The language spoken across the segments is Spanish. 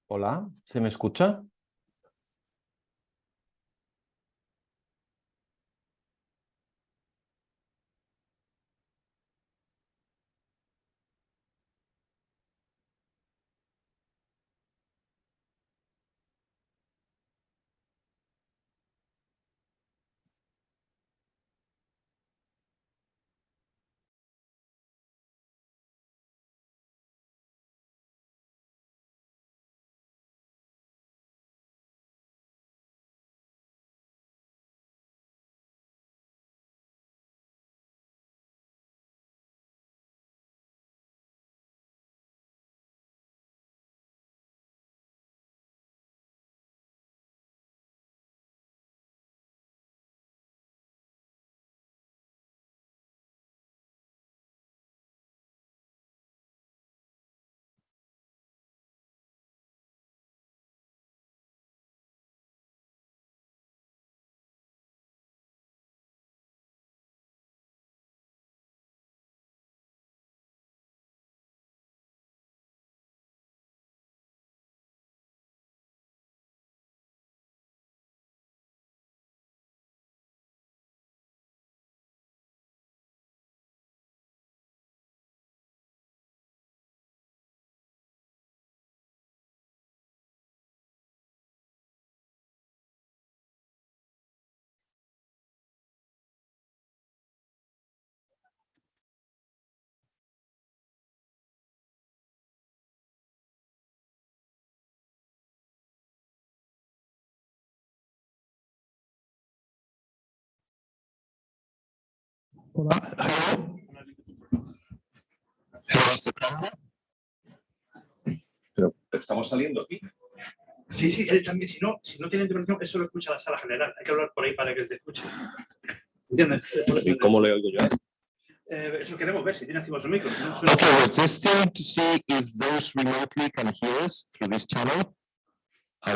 Hola, ¿se me escucha? Hola. Pero estamos saliendo aquí. Sí, sí, él también. Si no tiene intervención, eso lo escucha la sala general. Hay que hablar por ahí para que él te escuche. ¿Entiendes? ¿Y cómo le oigo yo a él? Eso queremos ver, si tiene activos su micro. ¿No? Okay, we're testing to see if those remotely can hear us through this channel.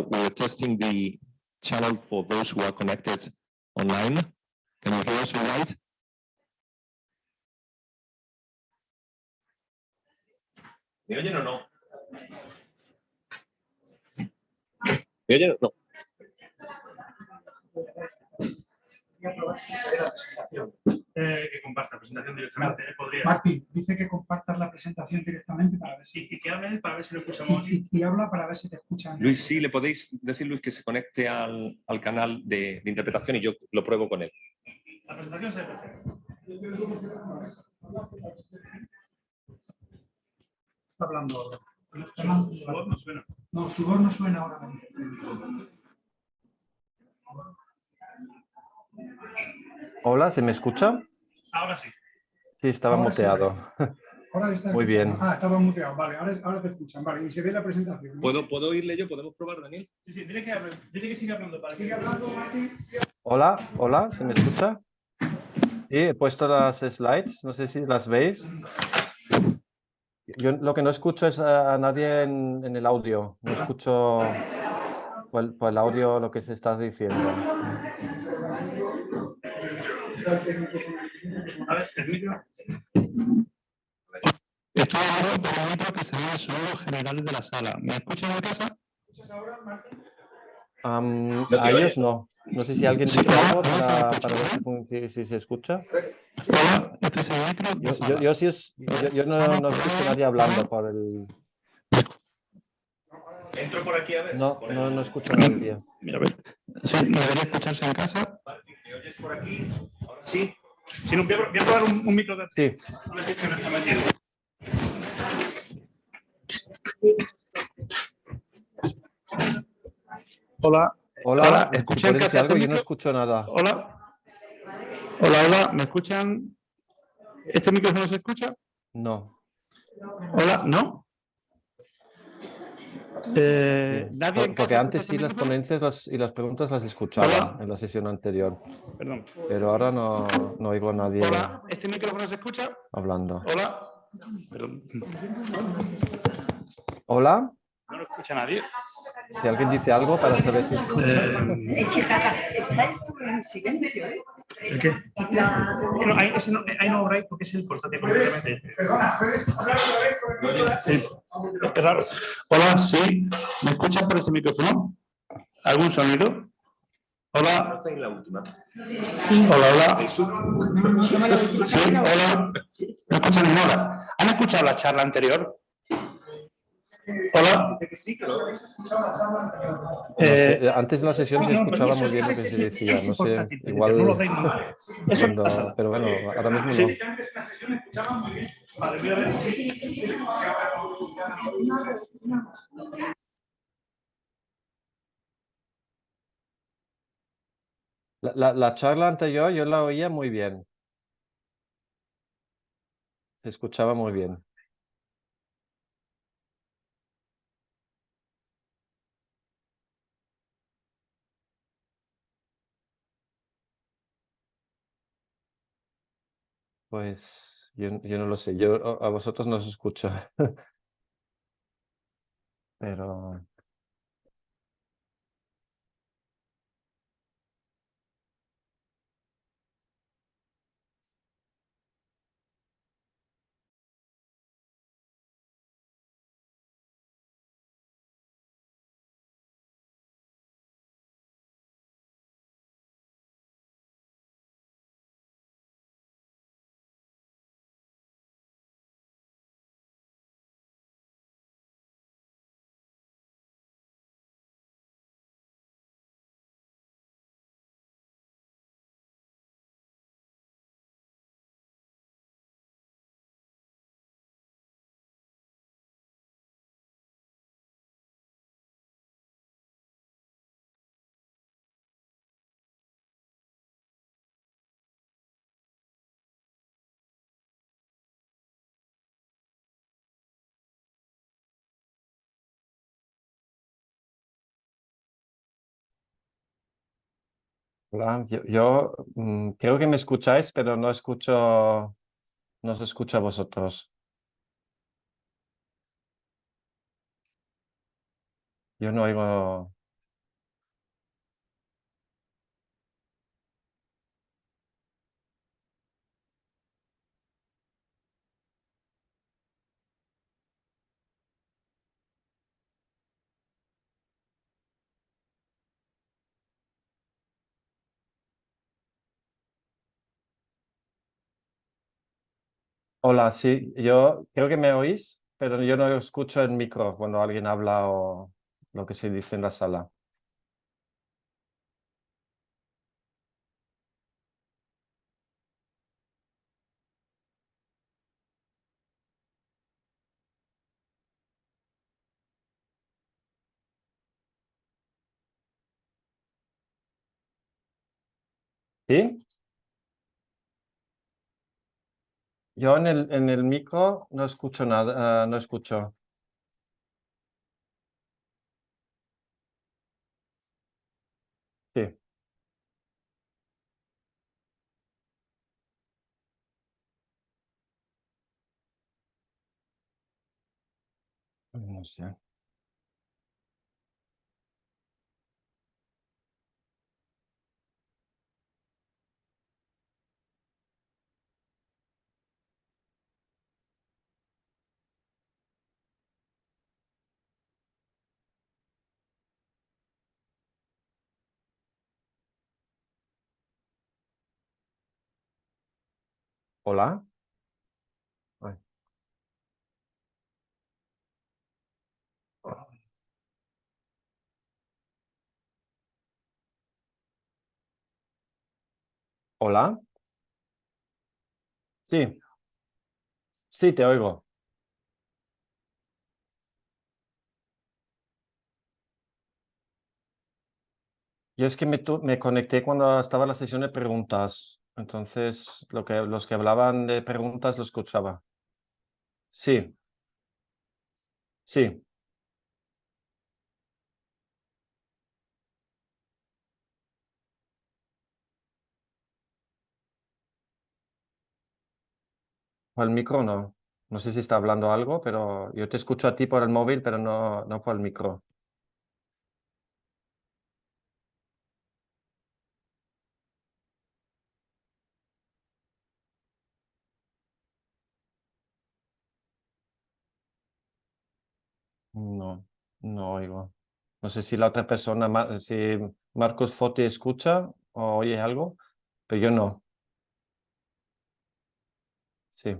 We're testing the channel for those who are connected online. Can you hear us all right? ¿Me oyen o no? ¿Me oyen o no? Que comparta la presentación directamente. Podría. Martín, dice que compartas la presentación directamente para ver si... Y que hable para ver si lo escuchamos aquí. Y habla para ver si te escuchan. Luis, sí, le podéis decir, Luis, que se conecte al canal de interpretación y yo lo pruebo con él. La presentación se ve perfecta. Está hablando ahora. Su voz no suena. No, tu voz no suena ahora. Hola, ¿se me escucha? Ahora sí. Sí, estaba Ahora muteado. Ahora está Muy bien. Ah, estaba muteado. Vale, ahora te escuchan. Vale, y se ve la presentación, ¿no? ¿Puedo oírle yo? ¿Podemos probar, Daniel? Sí, dile que siga hablando. Sigue hablando, Martín. Hola, ¿se me escucha? Sí, he puesto las slides, no sé si las veis. Yo lo que no escucho es a nadie en el audio. No escucho por el audio lo que se está diciendo. A ver, el micro. Estoy hablando por el micro que se ve solo generales de la sala. ¿Me escuchan en casa? ¿Escuchas ahora, Martín? A ellos no. No sé si alguien Sí, dice algo ahora se me para escucha, ver si se escucha. Hola, este es el micro de sala. Yo no escucho a nadie hablando por el... Entro por aquí a ver. No escucho a nadie. Mira, a ver. Sí, debería escucharse en casa. ¿Me oyes por aquí? Ahora sí. Si no, voy a probar un micro de... Sí. A ver si no está metido. Hola. Hola, si ¿escuchan puedes decir casa algo, este yo no micro? escucho nada. Hola, ¿me escuchan? ¿Este micrófono se escucha? No. Hola, ¿no? ¿Nadie en casa Porque antes escucha sí este las micrófono? ponencias y las preguntas las escuchaba Hola. en la sesión anterior. Perdón. Pero ahora no oigo a nadie Hola, ¿este micrófono se escucha? hablando. Hola. Perdón. ¿Hola? No lo escucha nadie. Si alguien dice algo para saber si escucha. Es que está esto en silencio, ¿eh? ¿El qué? No, ahí no habrá porque es el portátil completamente. Perdona, ¿puedes hablar otra vez? Sí, Es raro. Hola, sí. ¿Me escuchas por este micrófono? ¿Algún sonido? Hola. Sí. Hola, hola. No me lo dices. Sí, hola. ¿No escuchan ni nada? ¿Han escuchado la charla anterior? Hola. No sé, antes de la sesión se escuchaba muy bien lo que se decía. No sé, igual no lo veis nunca. Eso cuando, pasa. pero bueno, ahora mismo Sí. no. Antes de la sesión escuchaban muy bien. Vale, voy a ver. La charla anterior yo la oía muy bien. Se escuchaba muy bien. Pues yo no lo sé. Yo a vosotros no os escucho. Pero hola, creo que me escucháis, pero no escucho, no os escucho a vosotros. Yo no oigo. Hola, sí, yo creo que me oís, pero yo no escucho el micro cuando alguien habla o lo que se dice en la sala. ¿Sí? Yo en el micro no escucho nada, no escucho. Sí, no sé. Hola. Ay. Hola. Sí, sí, te oigo. Yo es que me conecté cuando estaba la sesión de preguntas. Entonces, los que hablaban de preguntas lo escuchaba. Sí, sí. Al micro no. No sé si está hablando algo, pero yo te escucho a ti por el móvil, pero no por el micro. No, no oigo. No sé si la otra persona, si Markus Foti escucha o oye algo, pero yo no. Sí.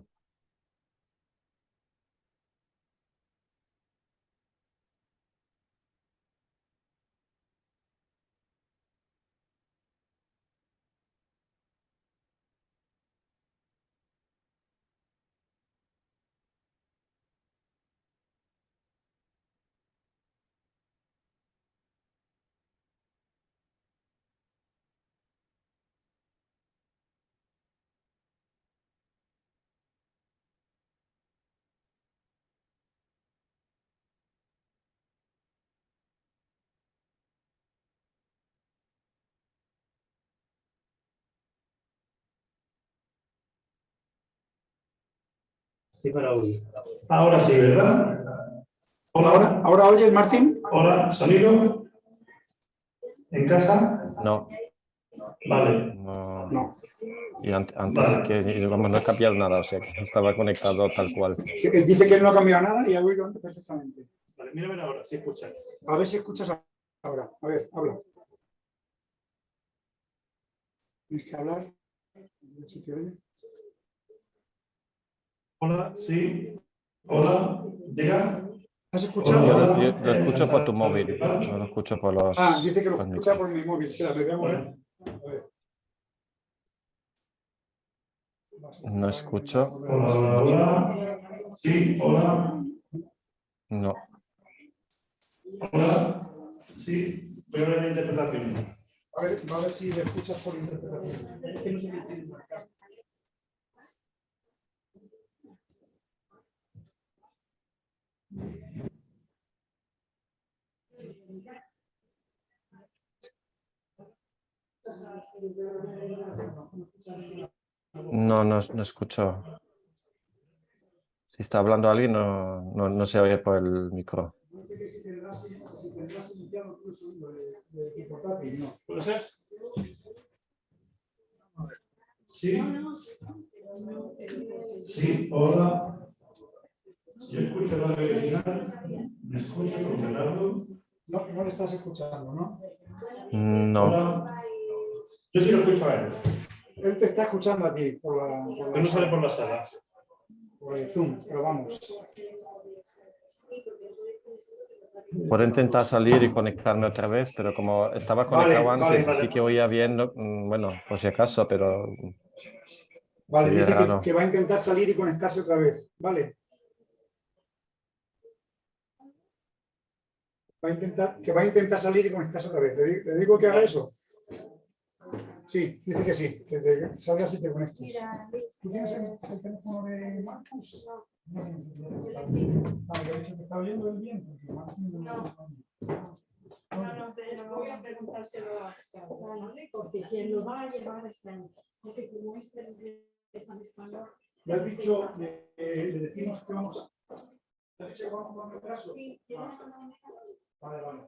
Sí, para oír. Ahora sí, ¿verdad? Hola, ¿Ahora oyes, Martín? hola, sonido. ¿En casa? No, Vale, no. No. Y antes sí vale. que, vamos, no he cambiado nada, o sea que estaba conectado tal cual. Dice que él no ha cambiado nada y ha oído antes perfectamente. Vale, mira a ver ahora, si escuchas. A ver si escuchas ahora. A ver, habla. Tienes que hablar. A ver si te oye. Hola, sí. Hola, ¿llega? ¿Has Yo escuchado? lo escucho por tu móvil, no lo escucho por los Dice que lo por el escucha micro. por mi móvil. Espera, me voy a mover. A ver. No escucho. Hola, hola, hola. Sí, hola. No. Hola. Sí, voy a ver la interpretación. Va a ver si le escuchas por interpretación. Es que no sé qué tiene marcado. No escucho. Si está hablando alguien, no se oye por el micro. Si tendrás iniciado tú el sonido de portátil, no. ¿Puede ser? Sí. Sí, hola. Yo escucho la original. ¿Me escucho congelado? No le estás escuchando, ¿no? No. Hola. Yo sí lo escucho a él. Él te está escuchando a ti Que no sale por la sala. por el Zoom, pero vamos. Puedo intentar salir y conectarme otra vez, pero como estaba conectado antes y sí que oía bien, bueno, por si acaso, pero Vale, sería dice raro. que va a intentar salir y conectarse otra vez. Vale. Va a intentar salir y conectarse otra vez. ¿Le digo que haga eso? Sí, dice que sí, que te salgas y te conectes. ¿Tú tienes el teléfono de Markus? No tienes el teléfono. Vale, ha dicho que está oyendo el viento. No, voy a preguntárselo a ¿vale? Porque quien lo va a llevar es él. Porque como este es en español. Le has dicho, le decimos que vamos. ¿Le has dicho que vamos con retraso? Sí, Vale, vale.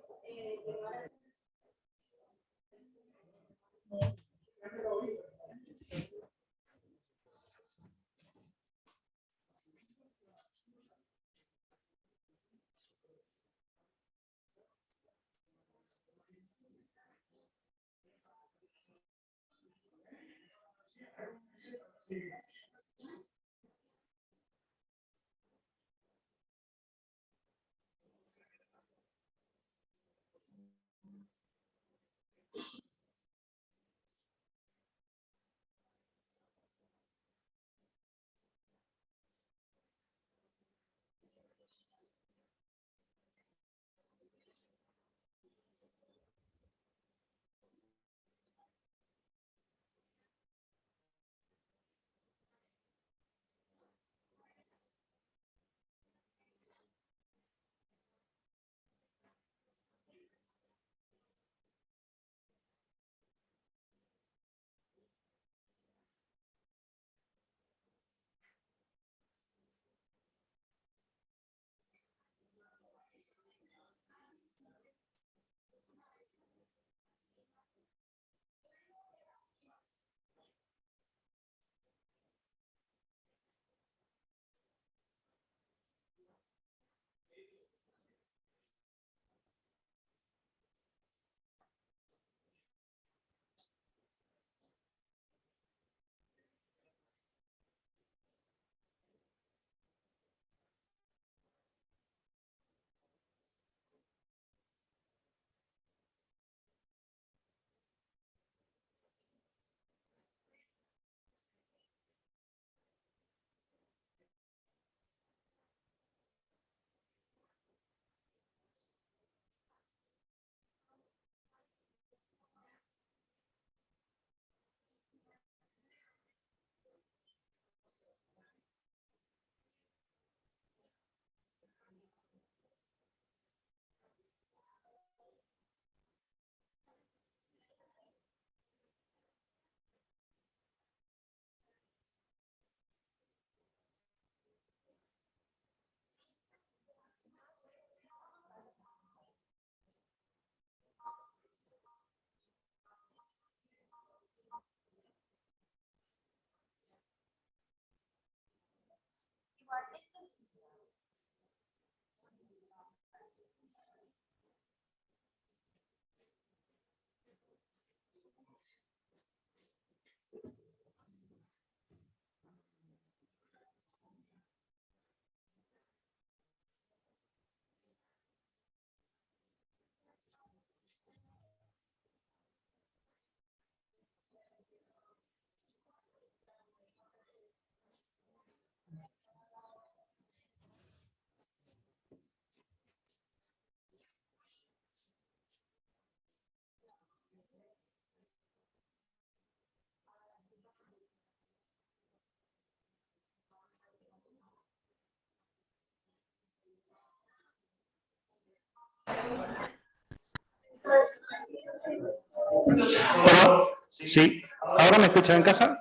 Hola, sí. ¿Ahora me escuchan en casa?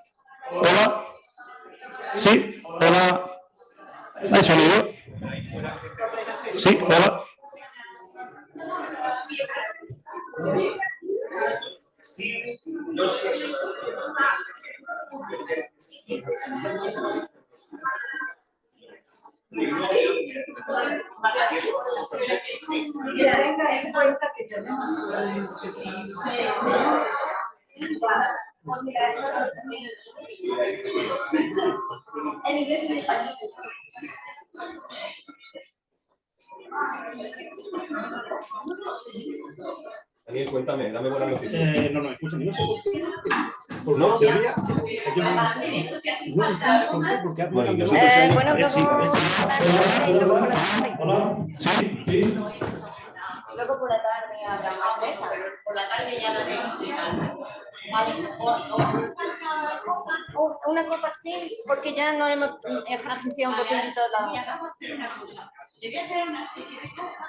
Hola. Sí, hola. ¿Hay sonido? Sí, hola. En inglés y en español. Daniel, cuéntame, dame buena noticia. No, escúchame, no sé por qué. Por no, teoría, yo no porque Bueno, y nosotros ahí. Bueno, Sí, luego por la tarde. Hola. Sí. Luego por la tarde habrá más mesas. Por la tarde ya no. Una copa sí, porque ya no hemos agenciado un poquito la. Yo voy a hacer una especie de copa.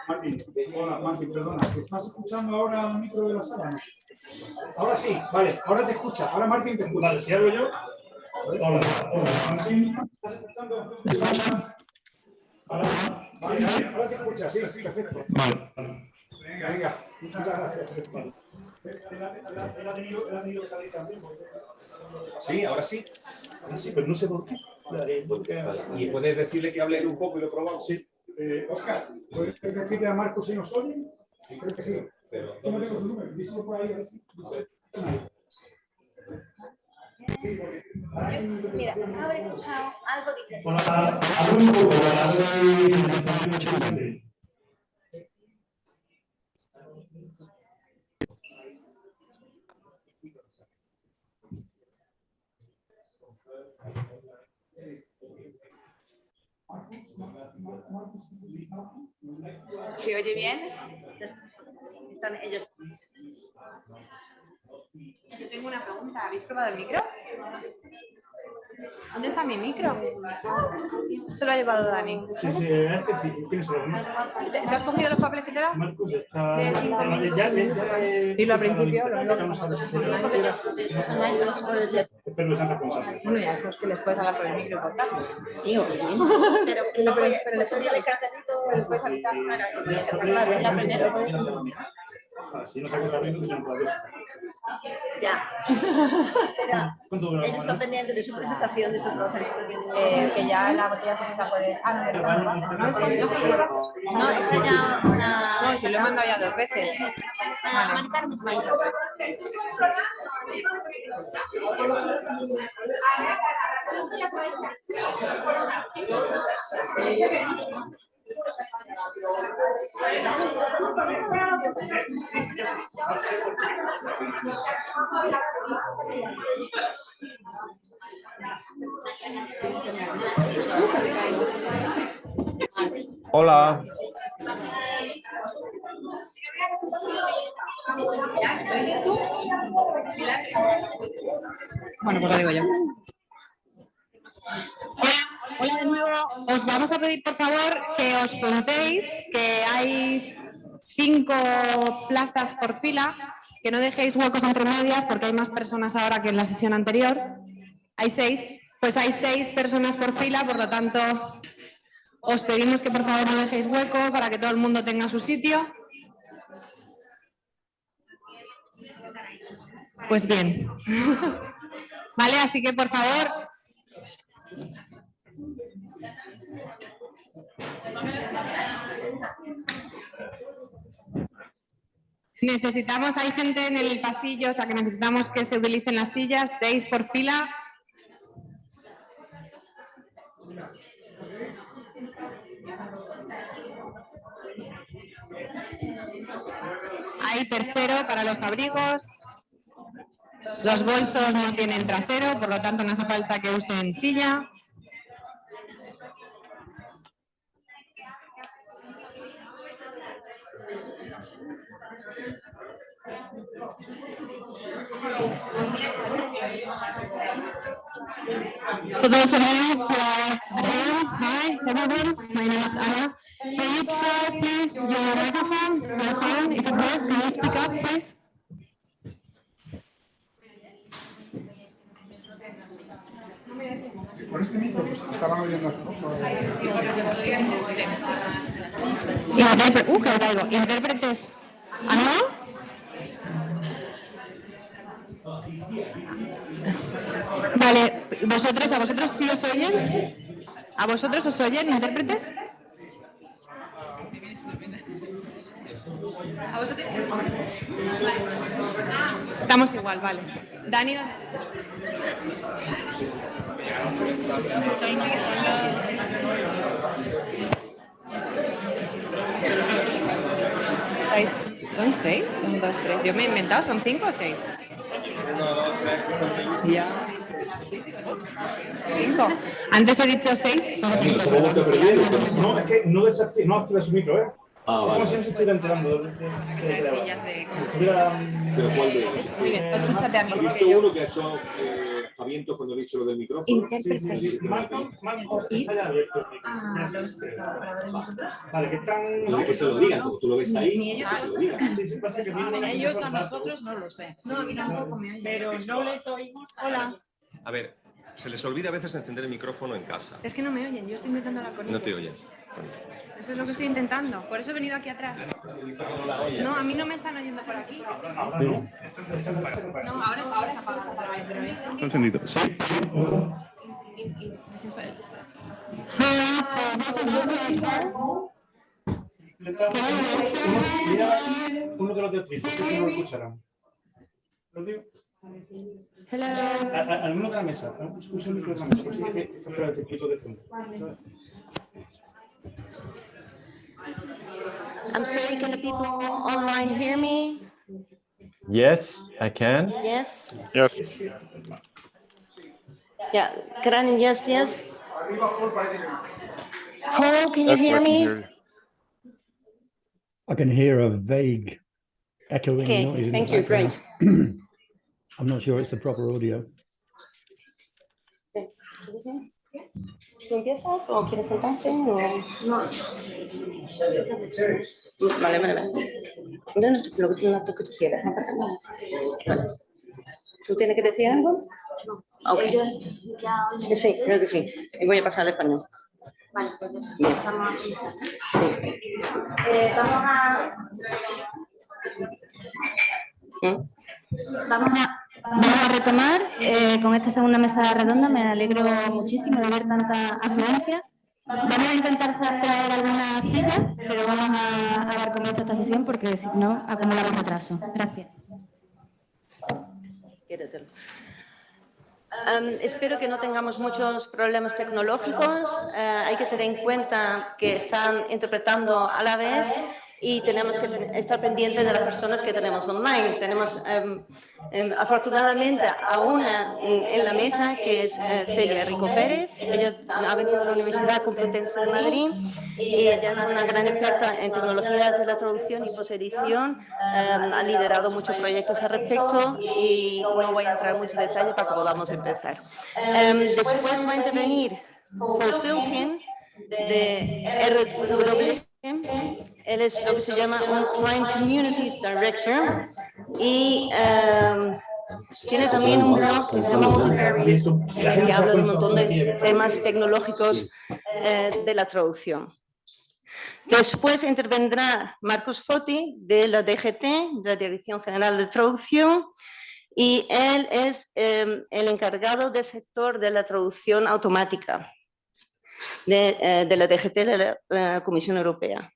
Martín, hola Martín, perdona, ¿te estás escuchando ahora el micro de la sala? Ahora sí, vale, ahora te escucha, ahora Martín te escucha. Vale, si hablo yo. Hola, Martín, ¿estás escuchando? Ahora te escucha, sí, perfecto. Vale. Venga, muchas gracias. Él ha tenido que salir también. Sí, ahora sí. sí, pero no sé por qué. Y puedes decirle que hable un poco y lo probamos. Sí. Óscar, ¿puedes decirle a Markus si nos oye? Creo que sí. Pero, Yo no tengo su número, díselo por ahí. Mira, habré escuchado algo dice. Hola, hablo un poco, a ver si. ¿Se oye bien? Están ellos. Yo tengo una pregunta. ¿Habéis probado el micro? ¿Dónde está mi micro? Se lo ha llevado Dani. Sí, sí. ¿Quién es el ¿Te has cogido los papeles que te da? Markus está. Dilo al principio. Espero que sean responsables. Bueno, ya es que les puedes hablar por el micro y cortarlo. Sí, obviamente. Pero le puedes avisar. la primera. Si no se acuerda bien, entonces no puedes. Ya. ¿Cuánto dura? Ellos están pendientes de su presentación, de su proceso. Que ya la botella se puede. No, es que No, esa ya una. No, si lo he mandado ya 2 veces. Hola. Bueno, pues lo digo yo. Hola de nuevo. Os vamos a pedir, por favor, que os plantéis que hay 5 plazas por fila, que no dejéis huecos entre medias porque hay más personas ahora que en la sesión anterior. Hay 6, pues hay 6 personas por fila, por lo tanto, os pedimos que por favor no dejéis hueco para que todo el mundo tenga su sitio. Pues bien. Vale, así que por favor. Necesitamos, hay gente en el pasillo, o sea que necesitamos que se utilicen las sillas, 6 por fila. Hay perchero para los abrigos. Los bolsos no tienen trasero, por lo tanto no hace falta que usen silla. For those of you who are at home, hi everyone, my name is Anna. Can you try please your microphone, your sound, if it works, can you speak up please? Con este micro pues estaban oyendo Intérpretes. ¿Ah, no? Vale, ¿a vosotros sí os oyen? ¿A vosotros os oyen, intérpretes? ¿A vosotros? Estamos igual, vale. Dani, ¿son 6? 1, 2, 3. Yo me he inventado, ¿son 5 o 6? Ya. 5. Antes he dicho 6. No, es que no activa su micro, ¿eh? Ah, Es como vale. si no se estuviera enterando. Sillas de... ¿Pero cuál de ellos? Muy bien, escúchate a mí. ¿Has visto uno que ha hecho Javiento cuando he dicho lo del micrófono? Sí. Markus está ya abierto. Vale, que están... No, que se lo digan, como tú lo ves ahí, que se lo digan. Sí, pasa que Ellos a nosotros no lo sé. No, a mí tampoco me oyen. Pero no les oímos. Hola. A ver, se les olvida a veces encender el micrófono en casa. Es que no me oyen, yo estoy intentando hablar con ellos. No te oyen. Eso es lo que estoy intentando. Por eso he venido aquí atrás. No, a mí no me están oyendo por aquí. No, ahora sí está apagado. Pero Entendido. Sí. Uno de los de actriz, no sé si no lo escucharán. ¿Lo digo? Hello. Alguno de la mesa. Usa el micro de la mesa, por si que está fuera del circuito de fondo. I'm sorry, can the people online hear me? Yes, I can. Yes? Yes. Yeah, Krallinger, yes. Paul, can you hear me? I can hear a vague echoing noise Okay, in thank the you, background. great. I'm not sure it's the proper audio. ¿Tú empiezas o quieres sentarte? O... No. Vale. No, lo que tú quieras, no pasa nada. Vale. ¿Tú tienes que decir algo? No. Okay. Sí, creo que sí. Y voy a pasar al español. Vale, pues Vamos a retomar con esta segunda mesa redonda. Me alegro muchísimo de ver tanta afluencia. Vamos a intentar traer algunas sillas, pero vamos a dar comienzo a esta sesión porque si no acumulamos atraso. Gracias. Espero que no tengamos muchos problemas tecnológicos. Hay que tener en cuenta que están interpretando a la vez y tenemos que estar pendientes de las personas que tenemos online. Tenemos afortunadamente a una en la mesa que es Celia Rico Pérez. Ella ha venido a la Universidad Complutense de Madrid y ella es una gran experta en tecnologías de la traducción y posedición. Ha liderado muchos proyectos al respecto y no voy a entrar en mucho detalle para que podamos empezar. Después va a intervenir Filkin de RW. Él es lo que se llama un Client Communities Director y tiene también un blog que se llama Multivarious, que habla de un montón de temas tecnológicos de la traducción. Después intervendrá Markus Foti de la DGT, de la Dirección General de Traducción, y él es el encargado del sector de la traducción automática de la DGT de la Comisión Europea.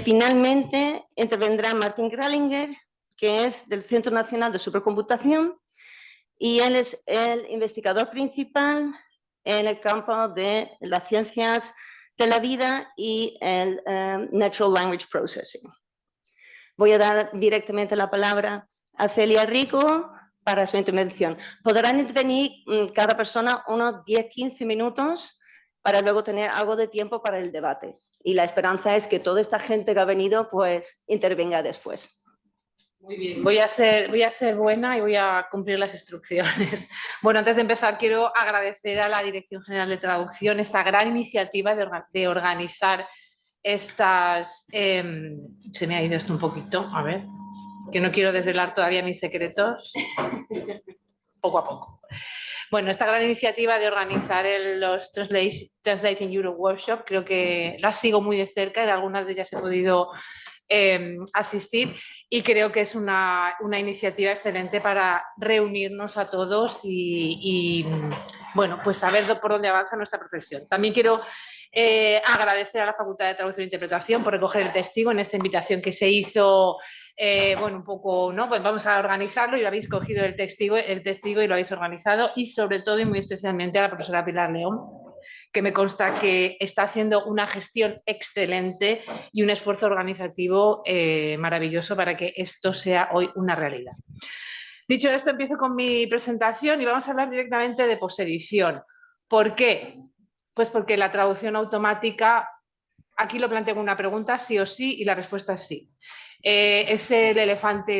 Finalmente intervendrá Krallinger, que es del Centro Nacional de Supercomputación, y él es el investigador principal en el campo de las ciencias de la vida y el Natural Language Processing. Voy a dar directamente la palabra a Celia Rico para su intervención. Podrán intervenir cada persona unos 10-15 minutos para luego tener algo de tiempo para el debate. Y la esperanza es que toda esta gente que ha venido pues intervenga después. Muy bien, voy a ser buena y voy a cumplir las instrucciones. Bueno, antes de empezar quiero agradecer a la Dirección General de Traducción esta gran iniciativa de organizar estas... se me ha ido esto un poquito, a ver, que no quiero desvelar todavía mis secretos. Poco a poco. Bueno, esta gran iniciativa de organizar los Translating Europe Workshop, creo que las sigo muy de cerca, en algunas de ellas he podido asistir y creo que es una iniciativa excelente para reunirnos a todos y bueno, pues saber por dónde avanza nuestra profesión. También quiero agradecer a la Facultad de Traducción e Interpretación por recoger el testigo en esta invitación que se hizo, bueno, un poco, ¿no? Pues vamos a organizarlo y habéis cogido el testigo y lo habéis organizado, y sobre todo y muy especialmente a la profesora Pilar León, que me consta que está haciendo una gestión excelente y un esfuerzo organizativo maravilloso para que esto sea hoy una realidad. Dicho esto, empiezo con mi presentación y vamos a hablar directamente de posedición. ¿Por qué? Pues porque la traducción automática, aquí lo planteo con una pregunta, sí o sí, y la respuesta es sí. Es el elefante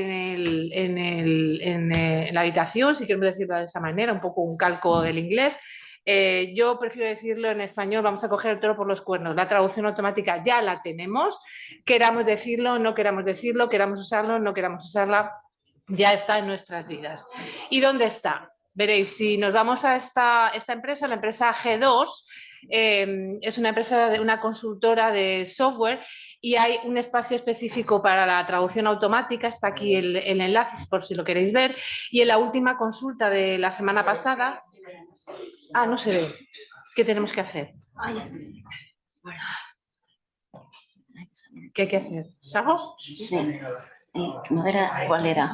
en la habitación, si queremos decirlo de esa manera, un poco un calco del inglés. Yo prefiero decirlo en español, vamos a coger el toro por los cuernos. La traducción automática ya la tenemos, queramos decirlo, no queramos decirlo, queramos usarlo, no queramos usarla, ya está en nuestras vidas. ¿Y dónde está? Veréis, si nos vamos a esta empresa, la empresa G2, es una empresa, una consultora de software, y hay un espacio específico para la traducción automática, está aquí el enlace por si lo queréis ver, y en la última consulta de la semana pasada... Ah, no se ve. ¿Qué tenemos que hacer? ¿Qué hay que hacer? ¿Salgo? Sí. No era, ¿cuál era?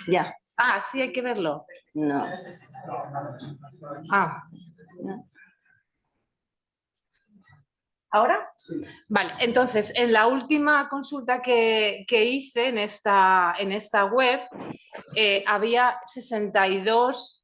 Ya. Ah, sí, hay que verlo. No. Ah. ¿Ahora? Sí. Vale, entonces, en la última consulta que hice en esta web, había 62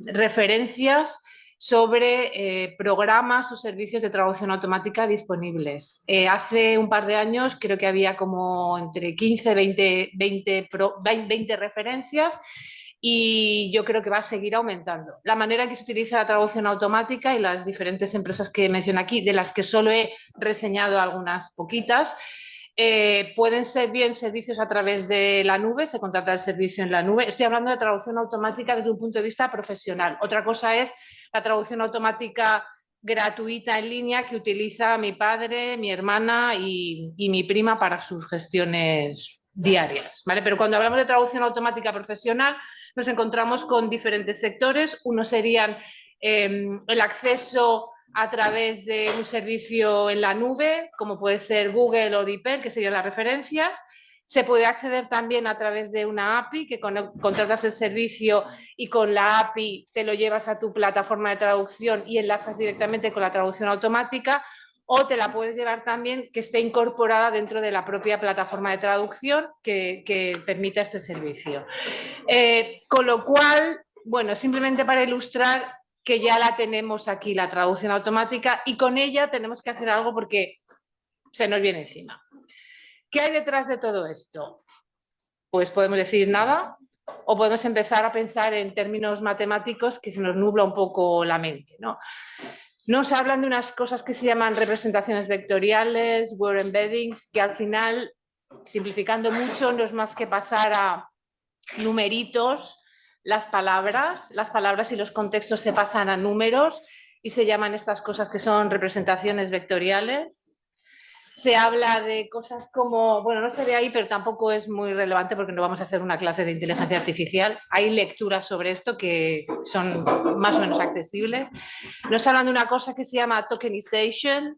referencias sobre programas o servicios de traducción automática disponibles. Hace un par de años creo que había como entre 15 y 20 referencias, y yo creo que va a seguir aumentando. La manera en que se utiliza la traducción automática y las diferentes empresas que menciono aquí, de las que solo he reseñado algunas poquitas, pueden ser bien servicios a través de la nube, se contrata el servicio en la nube. Estoy hablando de traducción automática desde un punto de vista profesional. Otra cosa es la traducción automática gratuita en línea que utiliza mi padre, mi hermana y mi prima para sus gestiones diarias, ¿vale? Pero cuando hablamos de traducción automática profesional nos encontramos con diferentes sectores. Uno serían el acceso a través de un servicio en la nube, como puede ser Google o DeepL, que serían las referencias. Se puede acceder también a través de una API, que contratas el servicio y con la API te lo llevas a tu plataforma de traducción y enlazas directamente con la traducción automática, o te la puedes llevar también que esté incorporada dentro de la propia plataforma de traducción que permita este servicio. Con lo cual, bueno, simplemente para ilustrar que ya la tenemos aquí, la traducción automática, y con ella tenemos que hacer algo porque se nos viene encima. ¿Qué hay detrás de todo esto? Pues podemos decir nada, o podemos empezar a pensar en términos matemáticos que se nos nubla un poco la mente, ¿no? Nos hablan de unas cosas que se llaman representaciones vectoriales, word embeddings, que al final, simplificando mucho, no es más que pasar a numeritos. Las palabras y los contextos se pasan a números y se llaman estas cosas que son representaciones vectoriales. Se habla de cosas como, bueno, no se ve ahí, pero tampoco es muy relevante porque no vamos a hacer una clase de inteligencia artificial. Hay lecturas sobre esto que son más o menos accesibles. Nos hablan de una cosa que se llama tokenization,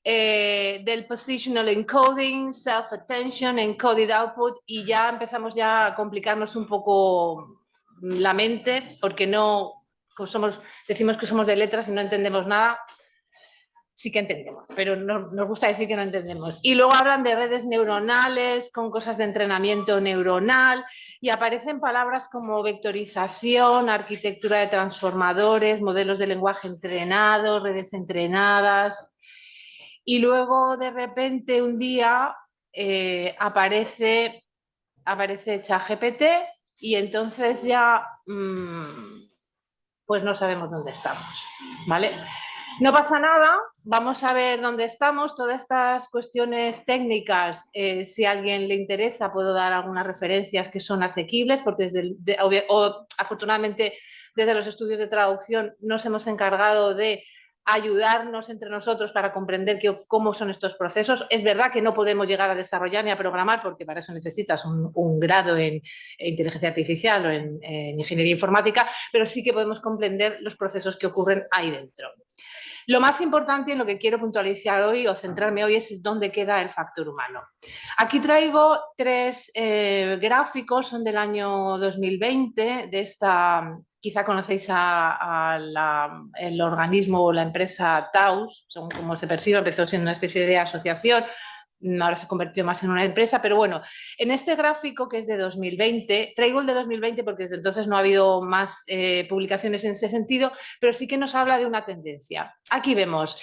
del positional encoding, self-attention, encoded output, y ya empezamos ya a complicarnos un poco la mente porque decimos que somos de letras y no entendemos nada. Sí que entendemos, pero nos gusta decir que no entendemos. Y luego hablan de redes neuronales con cosas de entrenamiento neuronal y aparecen palabras como vectorización, arquitectura de transformadores, modelos de lenguaje entrenados, redes entrenadas. Y luego de repente un día aparece aparece ChatGPT y entonces ya pues no sabemos dónde estamos, ¿vale? No pasa nada, vamos a ver dónde estamos. Todas estas cuestiones técnicas, si a alguien le interesa, puedo dar algunas referencias que son asequibles, porque afortunadamente desde los estudios de traducción nos hemos encargado de ayudarnos entre nosotros para comprender cómo son estos procesos. Es verdad que no podemos llegar a desarrollar ni a programar, porque para eso necesitas un grado en inteligencia artificial o en ingeniería informática, pero sí que podemos comprender los procesos que ocurren ahí dentro. Lo más importante en lo que quiero puntualizar hoy o centrarme hoy es dónde queda el factor humano. Aquí traigo 3 gráficos, son del año 2020, de esta, quizá conocéis el organismo o la empresa Taus, según cómo se percibe, empezó siendo una especie de asociación, ahora se ha convertido más en una empresa, pero bueno, en este gráfico que es de 2020, traigo el de 2020 porque desde entonces no ha habido más publicaciones en ese sentido, pero sí que nos habla de una tendencia. Aquí vemos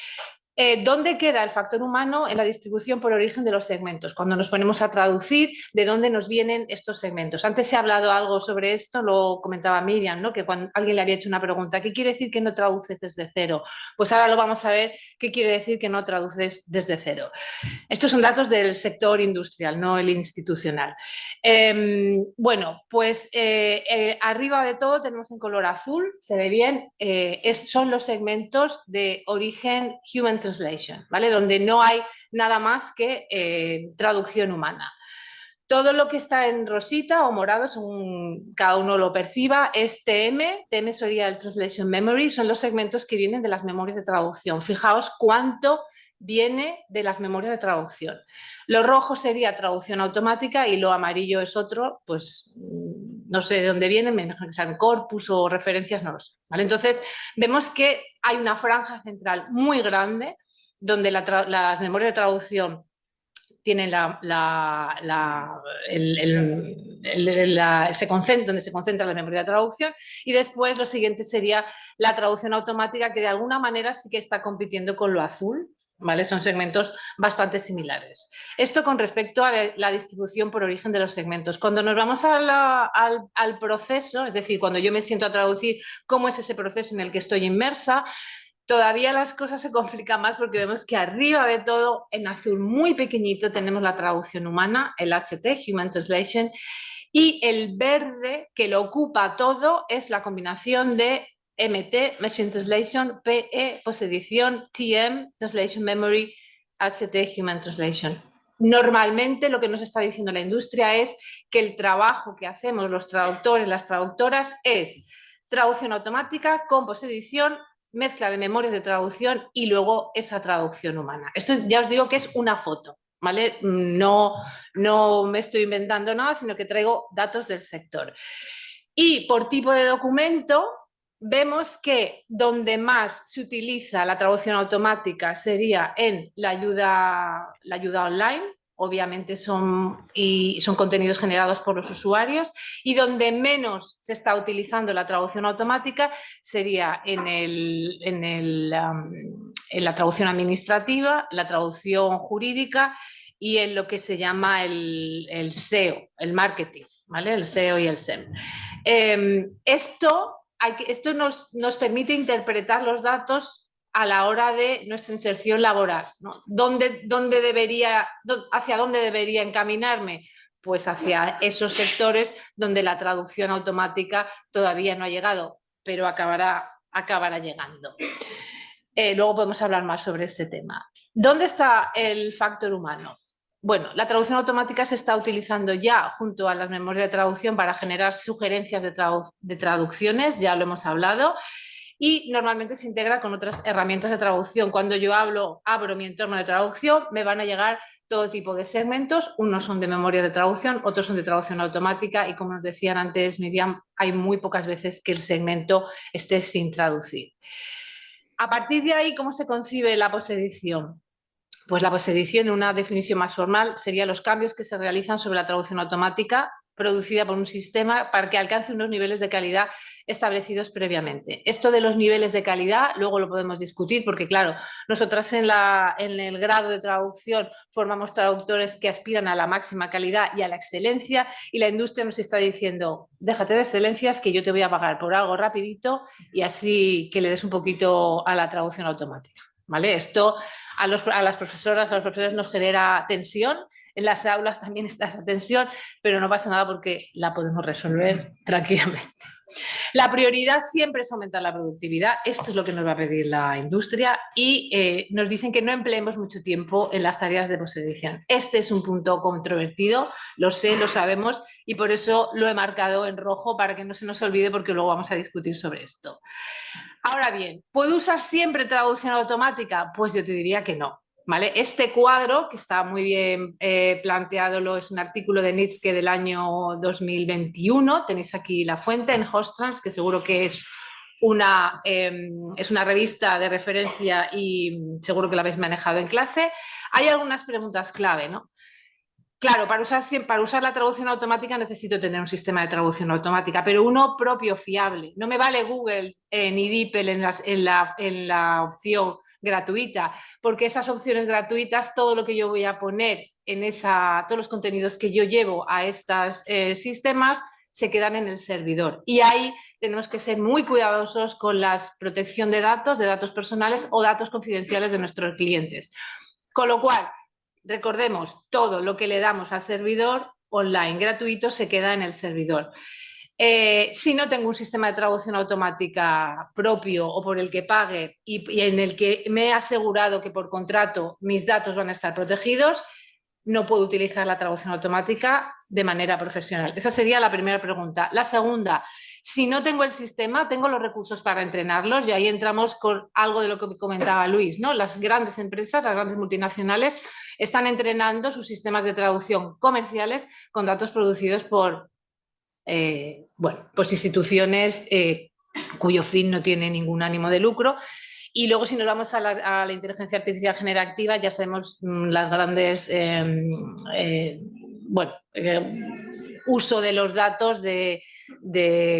dónde queda el factor humano en la distribución por origen de los segmentos, cuando nos ponemos a traducir de dónde nos vienen estos segmentos. Antes se ha hablado algo sobre esto, lo comentaba Miriam, ¿no? Que cuando alguien le había hecho una pregunta, ¿qué quiere decir que no traduces desde cero? Pues ahora lo vamos a ver, ¿qué quiere decir que no traduces desde cero? Estos son datos del sector industrial, no el institucional. Bueno, pues arriba de todo tenemos en color azul, se ve bien, son los segmentos de origen Human Translation, ¿vale? Donde no hay nada más que traducción humana. Todo lo que está en rosita o morado, según cada uno lo perciba, es TM. TM sería el Translation Memory, son los segmentos que vienen de las memorias de traducción. Fijaos cuánto viene de las memorias de traducción. Lo rojo sería traducción automática y lo amarillo es otro, pues no sé de dónde vienen, menos que sean corpus o referencias, no lo sé, ¿vale? Entonces vemos que hay una franja central muy grande donde las memorias de traducción tienen donde se concentra la memoria de traducción, y después lo siguiente sería la traducción automática, que de alguna manera sí que está compitiendo con lo azul, ¿vale? Son segmentos bastante similares. Esto con respecto a la distribución por origen de los segmentos. Cuando nos vamos al proceso, es decir, cuando yo me siento a traducir, ¿cómo es ese proceso en el que estoy inmersa? Todavía las cosas se complican más porque vemos que arriba de todo, en azul muy pequeñito, tenemos la traducción humana, el HT, Human Translation, y el verde que lo ocupa todo es la combinación de MT, Machine Translation, PE, posedición, TM, Translation Memory, HT, Human Translation. Normalmente lo que nos está diciendo la industria es que el trabajo que hacemos los traductores, las traductoras, es traducción automática con posedición, mezcla de memorias de traducción y luego esa traducción humana. Esto ya os digo que es una foto, ¿vale? No me estoy inventando nada, sino que traigo datos del sector. Y por tipo de documento, vemos que donde más se utiliza la traducción automática sería en la ayuda online. Obviamente son contenidos generados por los usuarios, y donde menos se está utilizando la traducción automática sería en la traducción administrativa, la traducción jurídica y en lo que se llama el SEO, el marketing, ¿vale? El SEO y el SEM. Esto nos permite interpretar los datos a la hora de nuestra inserción laboral, ¿no? ¿Hacia dónde debería encaminarme? Pues hacia esos sectores donde la traducción automática todavía no ha llegado, pero acabará llegando. Luego podemos hablar más sobre este tema. ¿Dónde está el factor humano? Bueno, la traducción automática se está utilizando ya junto a las memorias de traducción para generar sugerencias de traducciones, ya lo hemos hablado, y normalmente se integra con otras herramientas de traducción. Cuando yo abro mi entorno de traducción, me van a llegar todo tipo de segmentos, unos son de memoria de traducción, otros son de traducción automática, y como nos decían antes Miriam, hay muy pocas veces que el segmento esté sin traducir. A partir de ahí, ¿cómo se concibe la posedición? Pues la posedición, en una definición más formal, serían los cambios que se realizan sobre la traducción automática producida por un sistema para que alcance unos niveles de calidad establecidos previamente. Esto de los niveles de calidad luego lo podemos discutir porque, claro, nosotras en el grado de traducción formamos traductores que aspiran a la máxima calidad y a la excelencia, y la industria nos está diciendo, déjate de excelencias que yo te voy a pagar por algo rapidito y así que le des un poquito a la traducción automática, ¿vale? Esto a las profesoras, a los profesores nos genera tensión. En las aulas también está esa tensión, pero no pasa nada porque la podemos resolver tranquilamente. La prioridad siempre es aumentar la productividad. Esto es lo que nos va a pedir la industria y nos dicen que no empleemos mucho tiempo en las tareas de posedición. Este es un punto controvertido, lo sé, lo sabemos y por eso lo he marcado en rojo para que no se nos olvide porque luego vamos a discutir sobre esto. Ahora bien, ¿puedo usar siempre traducción automática? Pues yo te diría que no. ¿Vale? Este cuadro, que está muy bien planteado, es un artículo de Nietzsche del año 2021. Tenéis aquí la fuente en Hosttrans, que seguro que es una revista de referencia y seguro que la habéis manejado en clase. Hay algunas preguntas clave, ¿no? Claro, para usar la traducción automática necesito tener un sistema de traducción automática, pero uno propio, fiable. No me vale Google ni DeepL en la opción gratuita, porque esas opciones gratuitas, todo lo que yo voy a poner todos los contenidos que yo llevo a estos sistemas se quedan en el servidor. Y ahí tenemos que ser muy cuidadosos con la protección de datos personales o datos confidenciales de nuestros clientes. Con lo cual, recordemos, todo lo que le damos al servidor online gratuito se queda en el servidor. Si no tengo un sistema de traducción automática propio o por el que pague y en el que me he asegurado que por contrato mis datos van a estar protegidos, no puedo utilizar la traducción automática de manera profesional. Esa sería la primera pregunta. La segunda, si no tengo el sistema, tengo los recursos para entrenarlos y ahí entramos con algo de lo que comentaba Luis, ¿no? Las grandes empresas, las grandes multinacionales están entrenando sus sistemas de traducción comerciales con datos producidos por pues instituciones cuyo fin no tiene ningún ánimo de lucro. Y luego si nos vamos a la inteligencia artificial generativa, ya sabemos las grandes uso de los datos de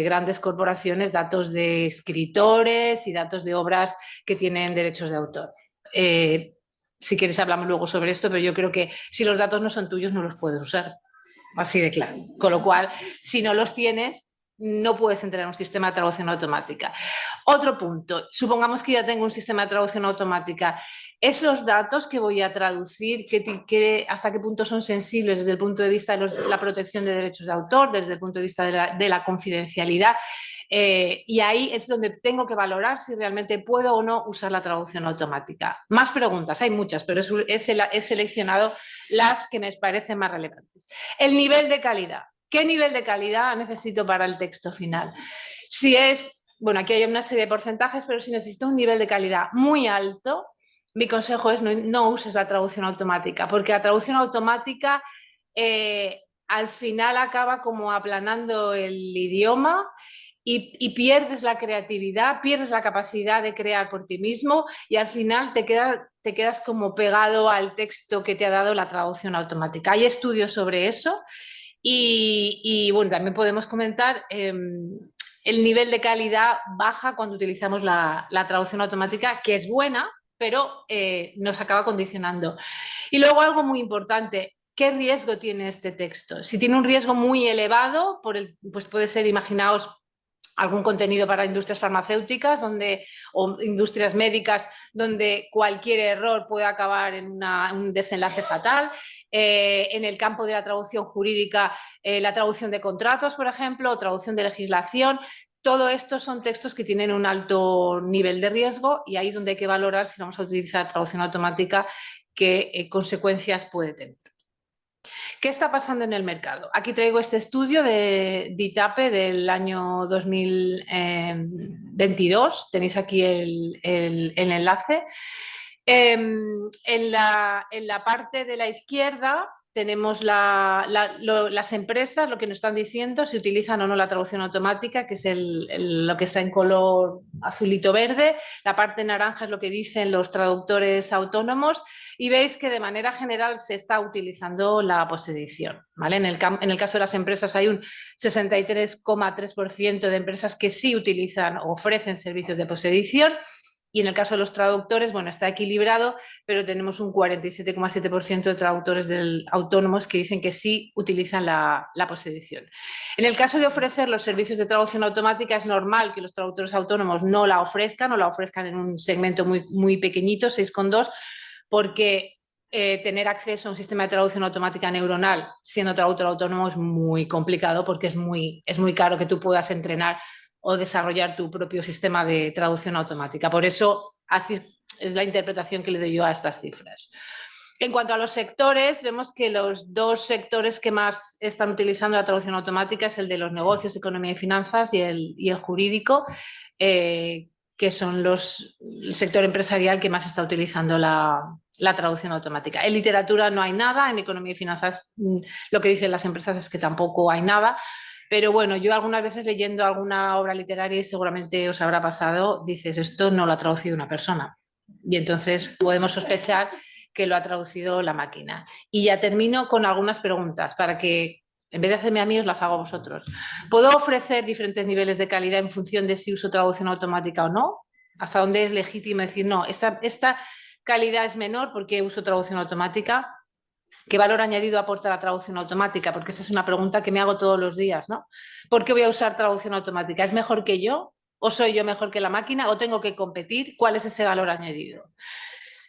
grandes corporaciones, datos de escritores y datos de obras que tienen derechos de autor. Si quieres hablamos luego sobre esto, pero yo creo que si los datos no son tuyos no los puedes usar. Así de claro. Con lo cual, si no los tienes, no puedes entrenar un sistema de traducción automática. Otro punto, supongamos que ya tengo un sistema de traducción automática. Esos datos que voy a traducir, ¿hasta qué punto son sensibles desde el punto de vista de la protección de derechos de autor, desde el punto de vista de la confidencialidad? Y ahí es donde tengo que valorar si realmente puedo o no usar la traducción automática. Más preguntas, hay muchas, pero he seleccionado las que me parecen más relevantes. El nivel de calidad. ¿Qué nivel de calidad necesito para el texto final? Si es, bueno, aquí hay una serie de porcentajes, pero si necesito un nivel de calidad muy alto, mi consejo es no uses la traducción automática, porque la traducción automática al final acaba como aplanando el idioma y pierdes la creatividad, pierdes la capacidad de crear por ti mismo y al final te quedas como pegado al texto que te ha dado la traducción automática. Hay estudios sobre eso y bueno, también podemos comentar el nivel de calidad baja cuando utilizamos la traducción automática, que es buena, pero nos acaba condicionando. Y luego algo muy importante, ¿qué riesgo tiene este texto? Si tiene un riesgo muy elevado, pues puede ser, imaginaos, algún contenido para industrias farmacéuticas o industrias médicas donde cualquier error puede acabar en un desenlace fatal. En el campo de la traducción jurídica, la traducción de contratos, por ejemplo, o traducción de legislación. Todo esto son textos que tienen un alto nivel de riesgo y ahí es donde hay que valorar si vamos a utilizar traducción automática, qué consecuencias puede tener. ¿Qué está pasando en el mercado? Aquí traigo este estudio de ITAPE del año 2022. Tenéis aquí el enlace. En la parte de la izquierda tenemos las empresas, lo que nos están diciendo, si utilizan o no la traducción automática, que es lo que está en color azulito verde. La parte naranja es lo que dicen los traductores autónomos y veis que de manera general se está utilizando la posedición, ¿vale? En el caso de las empresas hay un 63,3% de empresas que sí utilizan o ofrecen servicios de posedición. Y en el caso de los traductores, bueno, está equilibrado, pero tenemos un 47,7% de traductores autónomos que dicen que sí utilizan la posedición. En el caso de ofrecer los servicios de traducción automática, es normal que los traductores autónomos no la ofrezcan o la ofrezcan en un segmento muy, muy pequeñito, 6,2%, porque tener acceso a un sistema de traducción automática neuronal siendo traductor autónomo es muy complicado porque es muy caro que tú puedas entrenar o desarrollar tu propio sistema de traducción automática. Por eso, así es la interpretación que le doy yo a estas cifras. En cuanto a los sectores, vemos que los dos sectores que más están utilizando la traducción automática es el de los negocios, economía y finanzas y el jurídico, que son el sector empresarial que más está utilizando la traducción automática. En literatura no hay nada, en economía y finanzas lo que dicen las empresas es que tampoco hay nada. Pero bueno, yo algunas veces leyendo alguna obra literaria y seguramente os habrá pasado, dices, esto no lo ha traducido una persona. Y entonces podemos sospechar que lo ha traducido la máquina. Y ya termino con algunas preguntas para que, en vez de hacerme a mí, os las hago a vosotros. ¿Puedo ofrecer diferentes niveles de calidad en función de si uso traducción automática o no? ¿Hasta dónde es legítimo decir, no, esta calidad es menor porque uso traducción automática? ¿Qué valor añadido aporta la traducción automática? Porque esa es una pregunta que me hago todos los días, ¿no? ¿Por qué voy a usar traducción automática? ¿Es mejor que yo? ¿O soy yo mejor que la máquina? ¿O tengo que competir? ¿Cuál es ese valor añadido?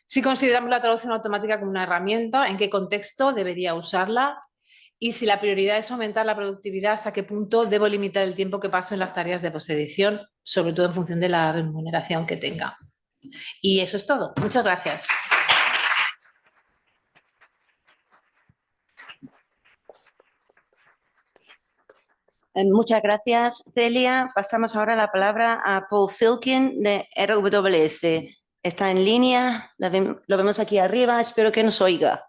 Si consideramos la traducción automática como una herramienta, ¿en qué contexto debería usarla? Y si la prioridad es aumentar la productividad, ¿hasta qué punto debo limitar el tiempo que paso en las tareas de posedición, sobre todo en función de la remuneración que tenga? Y eso es todo. Muchas gracias. Muchas gracias, Celia. Pasamos ahora la palabra a Paul Filkin de RWS. Está en línea, lo vemos aquí arriba, espero que nos oiga.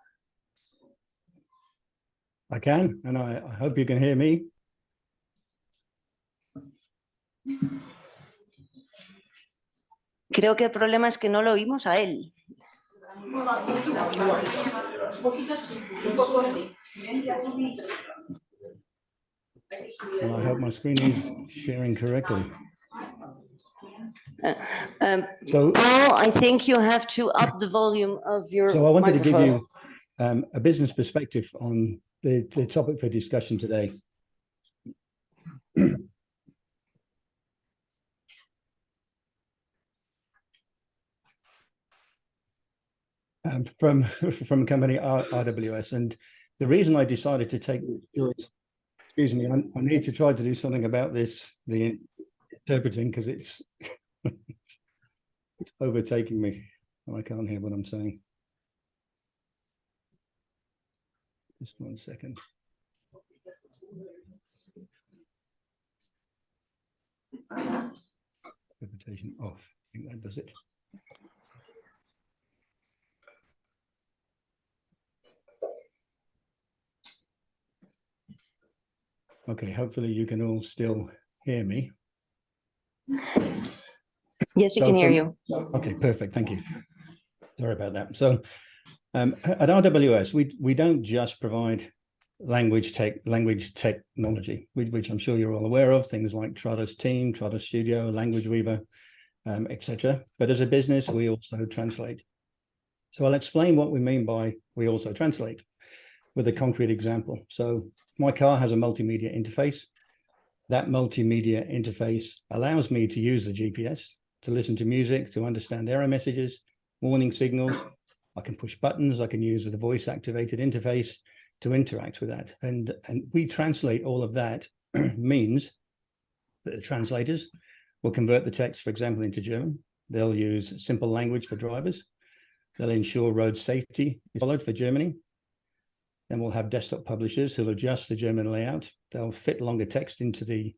I can, and I hope you can hear me. Creo que el problema es que no lo oímos a él. Well, I hope my screen is sharing correctly. So, Paul, I think you have to up the volume of your So I wanted microphone. to give you a business perspective on the topic for discussion today. From company RWS, and the reason I decided to take, excuse me, I need to try to do something about this, the interpreting, because it's it's overtaking me and I can't hear what I'm saying. Just 1 second. Interpretation off. I think that does it. Okay, hopefully you can all still hear me. Yes, we can hear you. Okay, perfect. Thank you. Sorry about that. So at RWS, we don't just provide language technology, which I'm sure you're all aware of, things like Trados Team, Trados Studio, Language Weaver, etc. But as a business, we also translate. So I'll explain what we mean by we also translate with a concrete example. So my car has a multimedia interface. That multimedia interface allows me to use the GPS to listen to music, to understand error messages, warning signals. I can push buttons. I can use the voice-activated interface to interact with that. And we translate all of that means that the translators will convert the text, for example, into German. They'll use simple language for drivers. They'll ensure road safety is followed for Germany. Then we'll have desktop publishers who'll adjust the German layout. They'll fit longer text into the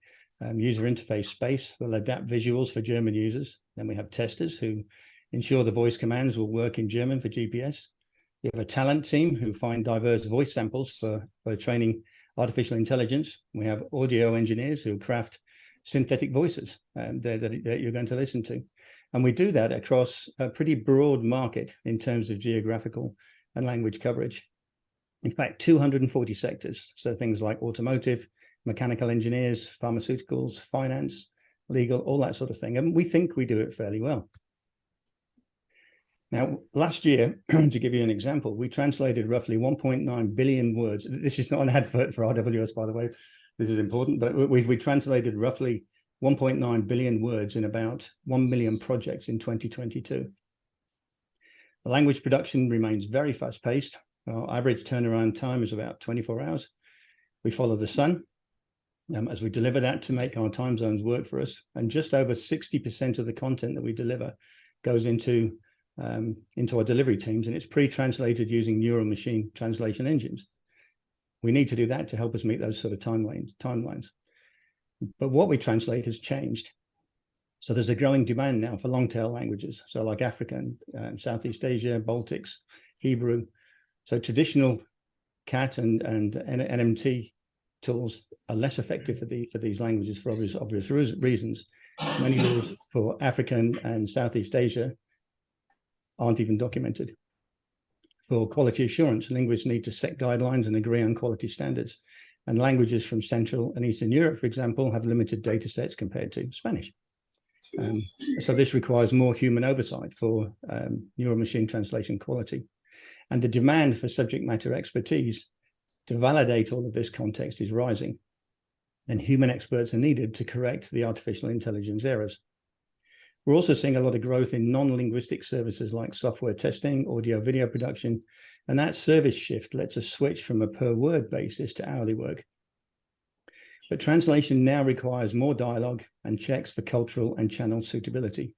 user interface space. They'll adapt visuals for German users. Then we have testers who ensure the voice commands will work in German for GPS. You have a talent team who find diverse voice samples for training artificial intelligence. We have audio engineers who craft synthetic voices that you're going to listen to. And we do that across a pretty broad market in terms of geographical and language coverage. In fact, 240 sectors. So things like automotive, mechanical engineers, pharmaceuticals, finance, legal, all that sort of thing. And we think we do it fairly well. Now, last year, to give you an example, we translated roughly 1.9 billion words. This is not an advert for RWS, by the way. This is important, but we translated roughly 1.9 billion words in about 1 million projects in 2022. The language production remains very fast-paced. Our average turnaround time is about 24 hours. We follow the sun as we deliver that to make our time zones work for us. And just over 60% of the content that we deliver goes into our delivery teams, and it's pre-translated using neural machine translation engines. We need to do that to help us meet those sort of timelines. But what we translate has changed. So there's a growing demand now for long-tail languages, so like African, Southeast Asia, Baltics, Hebrew. So traditional CAT and NMT tools are less effective for these languages for obvious reasons. Many rules for African and Southeast Asia aren't even documented. For quality assurance, linguists need to set guidelines and agree on quality standards. And languages from Central and Eastern Europe, for example, have limited data sets compared to Spanish. So this requires more human oversight for neural machine translation quality. And the demand for subject matter expertise to validate all of this context is rising. And human experts are needed to correct the artificial intelligence errors. We're also seeing a lot of growth in non-linguistic services like software testing, audio, video production, and that service shift lets us switch from a per word basis to hourly work. But translation now requires more dialogue and checks for cultural and channel suitability.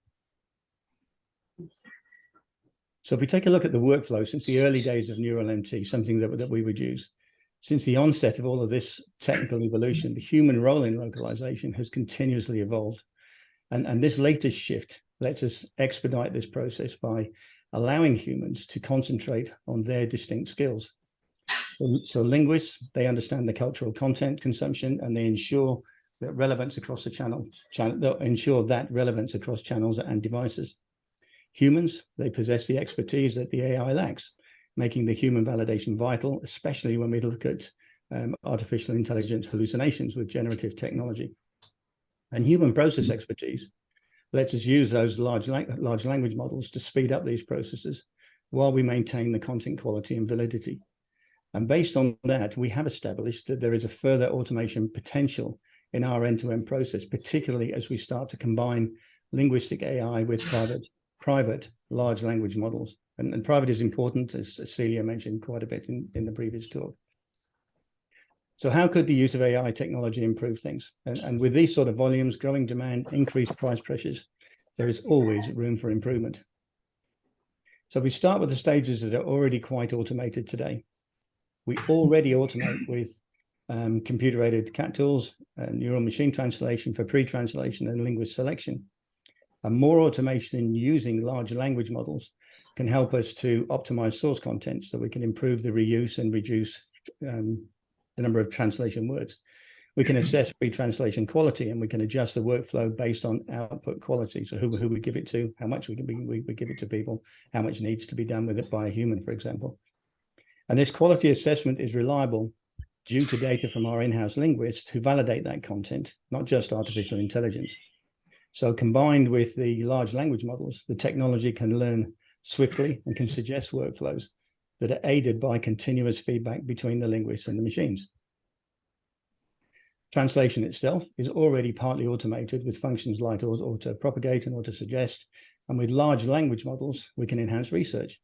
So if we take a look at the workflow since the early days of Neural MT, something that we would use, since the onset of all of this technical evolution, the human role in localization has continuously evolved. And this latest shift lets us expedite this process by allowing humans to concentrate on their distinct skills. So linguists, they understand the cultural content consumption, and they ensure that relevance across the they'll ensure that relevance across channels and devices. Humans, they possess the expertise that the AI lacks, making the human validation vital, especially when we look at artificial intelligence hallucinations with generative technology. And human process expertise lets us use those large language models to speed up these processes while we maintain the content quality and validity. And based on that, we have established that there is a further automation potential in our end-to-end process, particularly as we start to combine linguistic AI with private large language models. And private is important, as Celia mentioned quite a bit in the previous talk. So how could the use of AI technology improve things? And with these sort of volumes, growing demand, increased price pressures, there is always room for improvement. So we start with the stages that are already quite automated today. We already automate with computer-aided CAT tools, neural machine translation for pre-translation and linguist selection. And more automation using large language models can help us to optimize source content so we can improve the reuse and reduce the number of translation words. We can assess pre-translation quality, and we can adjust the workflow based on output quality. So who we give it to, how much we give it to people, how much needs to be done with it by a human, for example. And this quality assessment is reliable due to data from our in-house linguists who validate that content, not just artificial intelligence. So combined with the large language models, the technology can learn swiftly and can suggest workflows that are aided by continuous feedback between the linguists and the machines. Translation itself is already partly automated with functions like auto-propagate and auto-suggest. And with large language models, we can enhance research.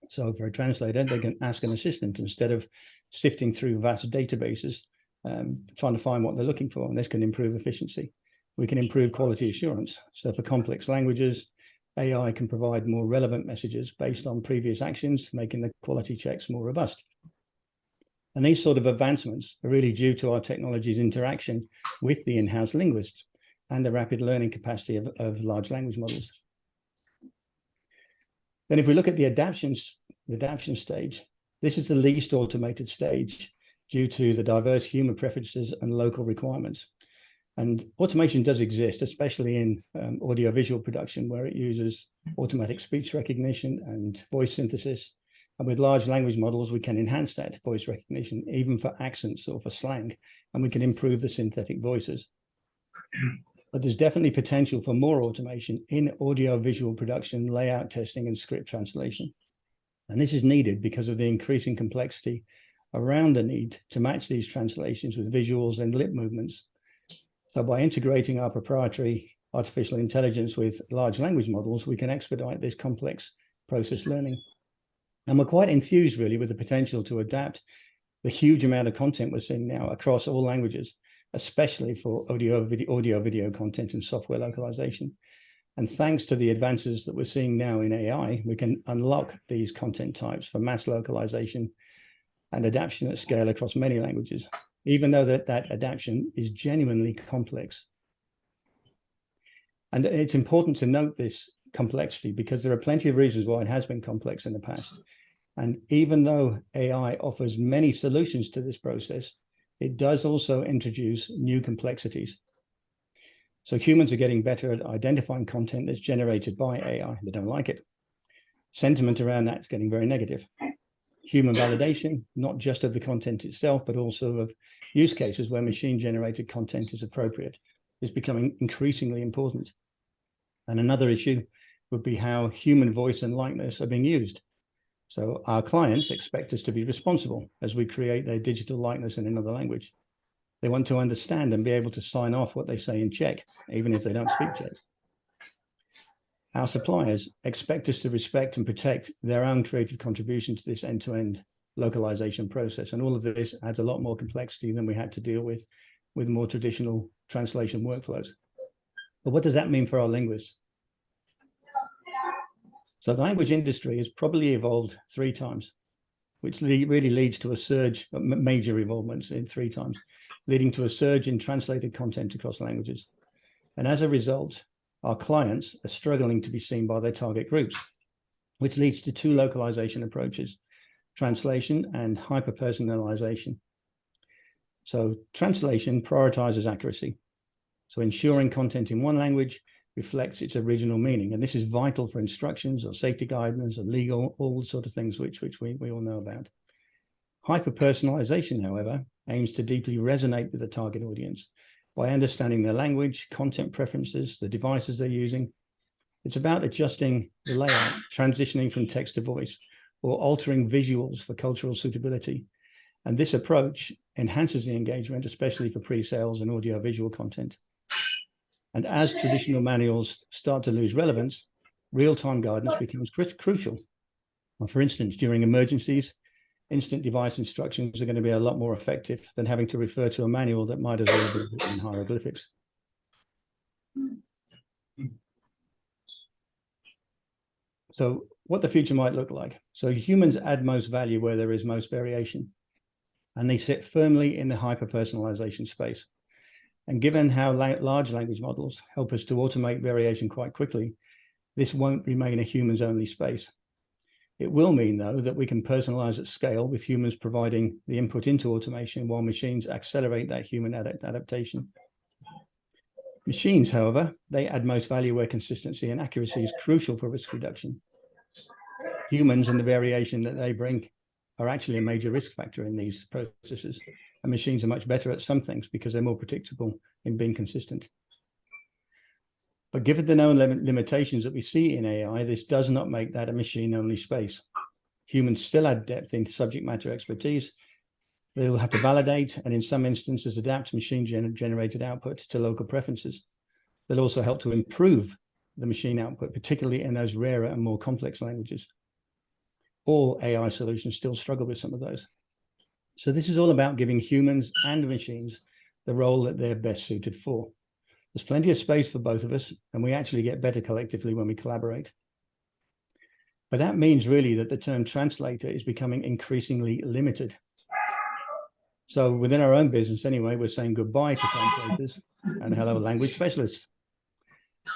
So for a translator, they can ask an assistant instead of sifting through vast databases, trying to find what they're looking for, and this can improve efficiency. We can improve quality assurance. So for complex languages, AI can provide more relevant messages based on previous actions, making the quality checks more robust. And these sort of advancements are really due to our technology's interaction with the in-house linguists and the rapid learning capacity of large language models. Then if we look at the adaptations the adaptation stage, this is the least automated stage due to the diverse human preferences and local requirements. And automation does exist, especially in audiovisual production, where it uses automatic speech recognition and voice synthesis. And with large language models, we can enhance that voice recognition, even for accents or for slang, and we can improve the synthetic voices. But there's definitely potential for more automation in audiovisual production, layout testing, and script translation. And this is needed because of the increasing complexity around the need to match these translations with visuals and lip movements. So by integrating our proprietary artificial intelligence with large language models, we can expedite this complex process learning. And we're quite enthused, really, with the potential to adapt the huge amount of content we're seeing now across all languages, especially for audio, video content and software localization. And thanks to the advances that we're seeing now in AI, we can unlock these content types for mass localization and adaptation at scale across many languages, even though that adaptation is genuinely complex. And it's important to note this complexity because there are plenty of reasons why it has been complex in the past. And even though AI offers many solutions to this process, it does also introduce new complexities. So humans are getting better at identifying content that's generated by AI. They don't like it. Sentiment around that is getting very negative. Human validation, not just of the content itself, but also of use cases where machine-generated content is appropriate, is becoming increasingly important. And another issue would be how human voice and likeness are being used. So our clients expect us to be responsible as we create their digital likeness in another language. They want to understand and be able to sign off what they say in Czech, even if they don't speak Czech. Our suppliers expect us to respect and protect their own creative contribution to this end-to-end localization process. And all of this adds a lot more complexity than we had to deal with more traditional translation workflows. But what does that mean for our linguists? So the language industry has probably evolved 3 times, which really leads to a surge of major evolvements in 3 times, leading to a surge in translated content across languages. And as a result, our clients are struggling to be seen by their target groups, which leads to 2 localization approaches, translation and hyper-personalization. So translation prioritizes accuracy. So ensuring content in one language reflects its original meaning. And this is vital for instructions or safety guidance or legal, all the sort of things which we all know about. Hyper-personalization, however, aims to deeply resonate with the target audience by understanding their language, content preferences, the devices they're using. It's about adjusting the layout, transitioning from text to voice, or altering visuals for cultural suitability. And this approach enhances the engagement, especially for pre-sales and audio-visual content. And as traditional manuals start to lose relevance, real-time guidance becomes crucial. Well, for instance, during emergencies, instant device instructions are going to be a lot more effective than having to refer to a manual that might as well be written in hieroglyphics. So what the future might look like. So humans add most value where there is most variation, and they sit firmly in the hyper-personalization space. And given how large language models help us to automate variation quite quickly, this won't remain a humans-only space. It will mean, though, that we can personalize at scale with humans providing the input into automation while machines accelerate that human adaptation. Machines, however, they add most value where consistency and accuracy is crucial for risk reduction. Humans and the variation that they bring are actually a major risk factor in these processes. And machines are much better at some things because they're more predictable in being consistent. But given the known limitations that we see in AI, this does not make that a machine-only space. Humans still add depth in subject matter expertise. They'll have to validate and in some instances adapt machine-generated output to local preferences. They'll also help to improve the machine output, particularly in those rarer and more complex languages. All AI solutions still struggle with some of those. So this is all about giving humans and machines the role that they're best suited for. There's plenty of space for both of us, and we actually get better collectively when we collaborate. But that means really that the term translator is becoming increasingly limited. So within our own business anyway, we're saying goodbye to translators and hello language specialists.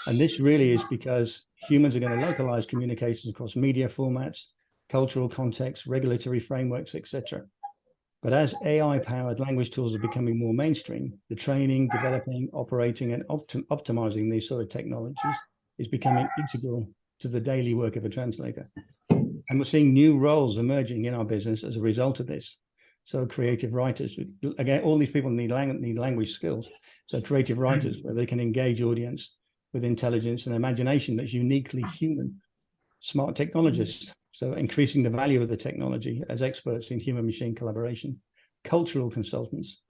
And this really is because humans are going to localize communications across media formats, cultural context, regulatory frameworks, etc. But as AI-powered language tools are becoming more mainstream, the training, developing, operating, and optimizing these sort of technologies is becoming integral to the daily work of a translator. And we're seeing new roles emerging in our business as a result of this. So creative writers, again, all these people need language skills. So creative writers, where they can engage audience with intelligence and imagination that's uniquely human. Smart technologists, so increasing the value of the technology as experts in human-machine collaboration. Cultural consultants,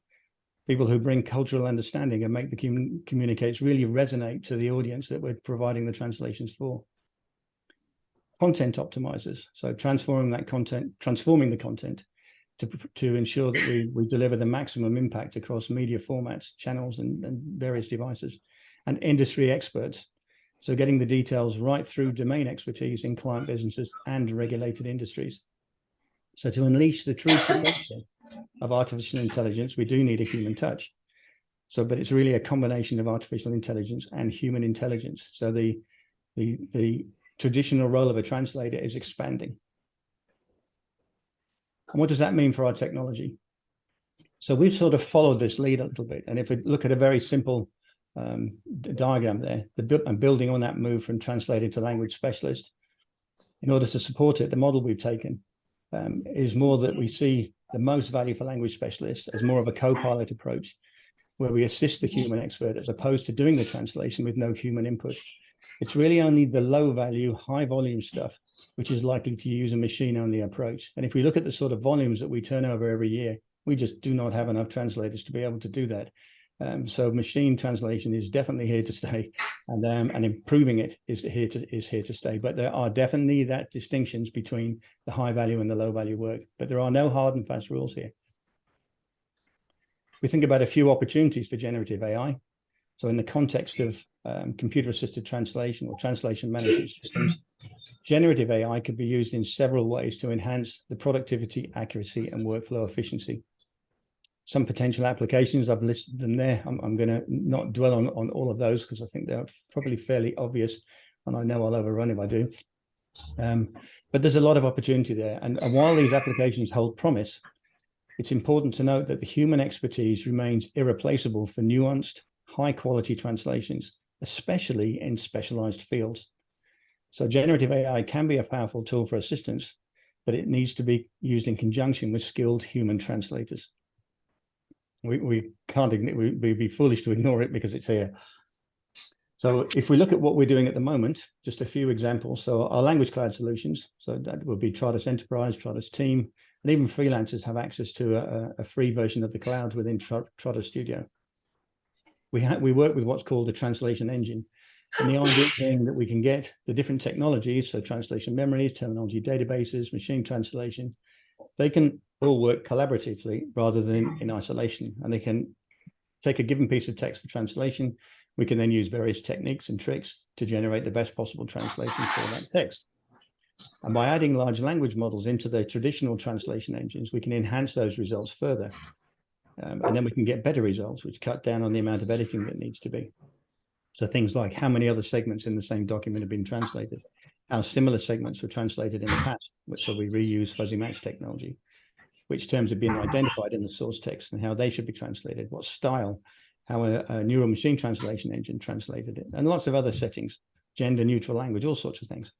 people who bring cultural understanding and make the communicates really resonate to the audience that we're providing the translations for. Content optimizers, so transforming the content to ensure that we deliver the maximum impact across media formats, channels, and various devices. And industry experts, so getting the details right through domain expertise in client businesses and regulated industries. So to unleash the true potential of artificial intelligence, we do need a human touch. So, but it's really a combination of artificial intelligence and human intelligence. So the traditional role of a translator is expanding. And what does that mean for our technology? So we've sort of followed this lead a little bit. And if we look at a very simple diagram there, and building on that move from translator to language specialist, in order to support it, the model we've taken is more that we see the most value for language specialists as more of a co-pilot approach, where we assist the human expert as opposed to doing the translation with no human input. It's really only the low value, high volume stuff, which is likely to use a machine only approach. And if we look at the sort of volumes that we turn over every year, we just do not have enough translators to be able to do that. So machine translation is definitely here to stay, and improving it is here to stay. But there are definitely that distinctions between the high value and the low value work. But there are no hard and fast rules here. We think about a few opportunities for generative AI. So in the context of computer-assisted translation or translation management systems, generative AI could be used in several ways to enhance the productivity, accuracy, and workflow efficiency. Some potential applications, I've listed them there. I'm going to not dwell on all of those because I think they're probably fairly obvious, and I know I'll overrun if I do. But there's a lot of opportunity there. And while these applications hold promise, it's important to note that the human expertise remains irreplaceable for nuanced, high-quality translations, especially in specialized fields. So generative AI can be a powerful tool for assistance, but it needs to be used in conjunction with skilled human translators. We can't ignore, we'd be foolish to ignore it because it's here. So if we look at what we're doing at the moment, just a few examples. So our language cloud solutions, so that will be Trados Enterprise, Trados Team, and even freelancers have access to a free version of the cloud within Trados Studio. We work with what's called a translation engine. And the idea being that we can get the different technologies, so translation memories, terminology databases, machine translation, they can all work collaboratively rather than in isolation. And they can take a given piece of text for translation. We can then use various techniques and tricks to generate the best possible translation for that text. And by adding large language models into the traditional translation engines, we can enhance those results further. And then we can get better results, which cut down on the amount of editing that needs to be. So things like how many other segments in the same document have been translated, how similar segments were translated in the past, so we reuse fuzzy match technology, which terms have been identified in the source text and how they should be translated, what style, how a neural machine translation engine translated it, and lots of other settings, gender neutral language, all sorts of things.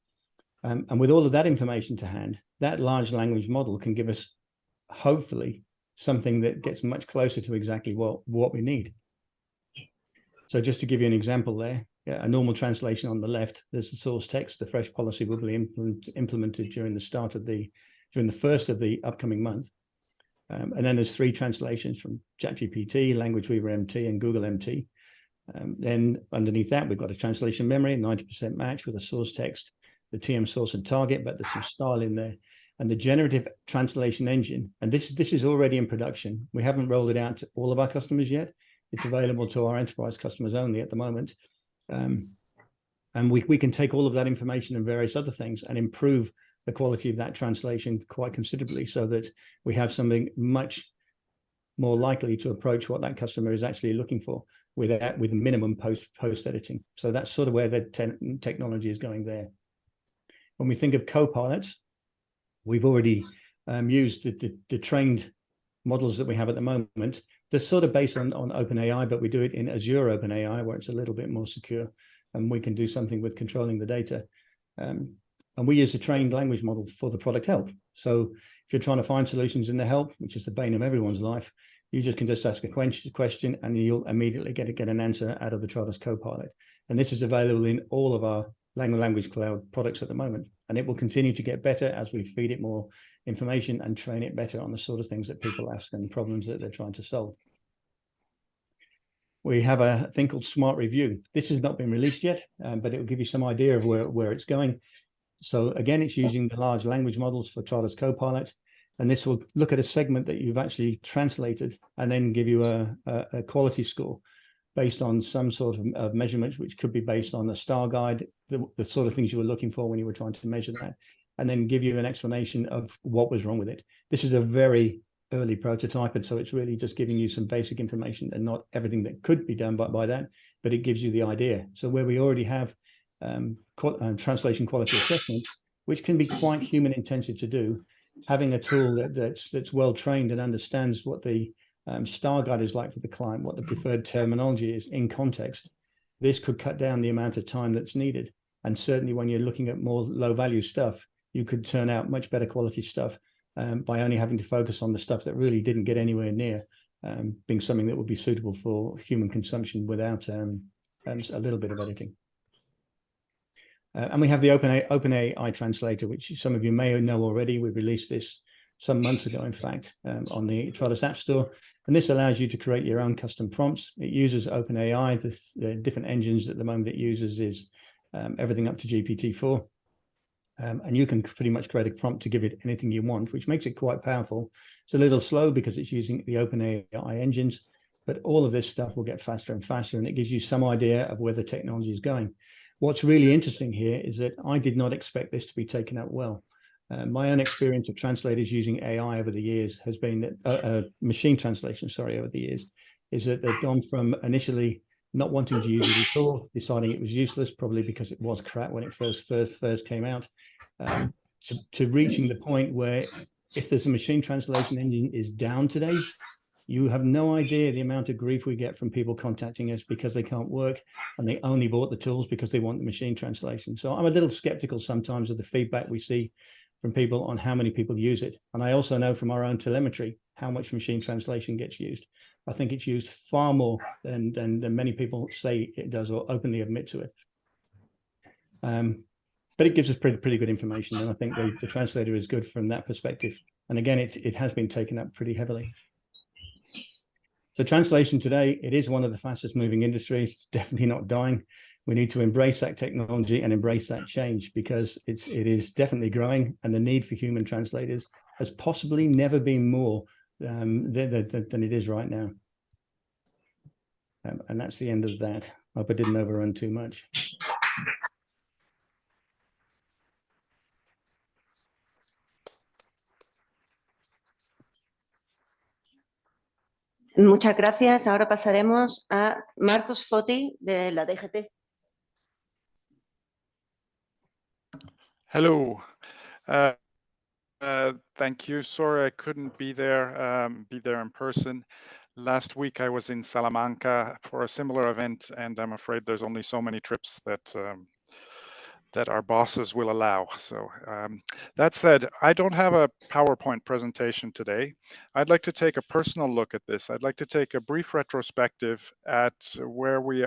And with all of that information to hand, that large language model can give us, hopefully, something that gets much closer to exactly what we need. So just to give you an example there, a normal translation on the left, there's the source text. The fresh policy will be implemented during the first of the upcoming month. And then there's 3 translations from ChatGPT, Language Weaver MT, and Google MT. Then underneath that, we've got a translation memory, 90% match with a source text, the TM source and target, but there's some style in there. And the generative translation engine, and this is already in production. We haven't rolled it out to all of our customers yet. It's available to our enterprise customers only at the moment. And we can take all of that information and various other things and improve the quality of that translation quite considerably so that we have something much more likely to approach what that customer is actually looking for with minimum post editing. So that's sort of where the technology is going there. When we think of co-pilots, We've already used the trained models that we have at the moment. They're sort of based on OpenAI, but we do it in Azure OpenAI, where it's a little bit more secure, and we can do something with controlling the data. And we use a trained language model for the product help. So if you're trying to find solutions in the help, which is the bane of everyone's life, you just can just ask a question and you'll immediately get an answer out of the Trados Copilot. And this is available in all of our language cloud products at the moment. And it will continue to get better as we feed it more information and train it better on the sort of things that people ask and problems that they're trying to solve. We have a thing called Smart Review. This has not been released yet, but it will give you some idea of where it's going. So again, it's using the large language models for Trados Copilot, and this will look at a segment that you've actually translated and then give you a quality score based on some sort of measurements, which could be based on a star guide, the sort of things you were looking for when you were trying to measure that, and then give you an explanation of what was wrong with it. This is a very early prototype, and so it's really just giving you some basic information and not everything that could be done by that, but it gives you the idea. So where we already have translation quality assessment, which can be quite human intensive to do, having a tool that's well trained and understands what the star guide is like for the client, what the preferred terminology is in context, this could cut down the amount of time that's needed. And certainly when you're looking at more low value stuff, you could turn out much better quality stuff by only having to focus on the stuff that really didn't get anywhere near being something that would be suitable for human consumption without a little bit of editing. And we have the OpenAI translator, which some of you may know already. We released this some months ago, in fact, on the Trados App Store. And this allows you to create your own custom prompts. It uses OpenAI. The different engines at the moment it uses is everything up to GPT-4. And you can pretty much create a prompt to give it anything you want, which makes it quite powerful. It's a little slow because it's using the OpenAI engines, but all of this stuff will get faster and faster, and it gives you some idea of where the technology is going. What's really interesting here is that I did not expect this to be taken up well. My own experience of translators using AI over the years has been machine translation, sorry, over the years, is that they've gone from initially not wanting to use it at all, deciding it was useless, probably because it was crap when it first came out, to reaching the point where if there's a machine translation engine is down today, you have no idea the amount of grief we get from people contacting us because they can't work and they only bought the tools because they want the machine translation. So I'm a little skeptical sometimes of the feedback we see from people on how many people use it. And I also know from our own telemetry how much machine translation gets used. I think it's used far more than many people say it does or openly admit to it. But it gives us pretty good information, and I think the translator is good from that perspective. And again, it has been taken up pretty heavily. So translation today, it is one of the fastest moving industries. It's definitely not dying. We need to embrace that technology and embrace that change because it is definitely growing, and the need for human translators has possibly never been more than it is right now. And that's the end of that. I hope I didn't overrun too much. Muchas gracias. Ahora pasaremos a Markus Foti de la DGT. Hello. Thank you. Sorry I couldn't be there in person. Last week I was in Salamanca for a similar event, and I'm afraid there's only so many trips that our bosses will allow. So that said, I don't have a PowerPoint presentation today. I'd like to take a personal look at this. I'd like to take a brief retrospective at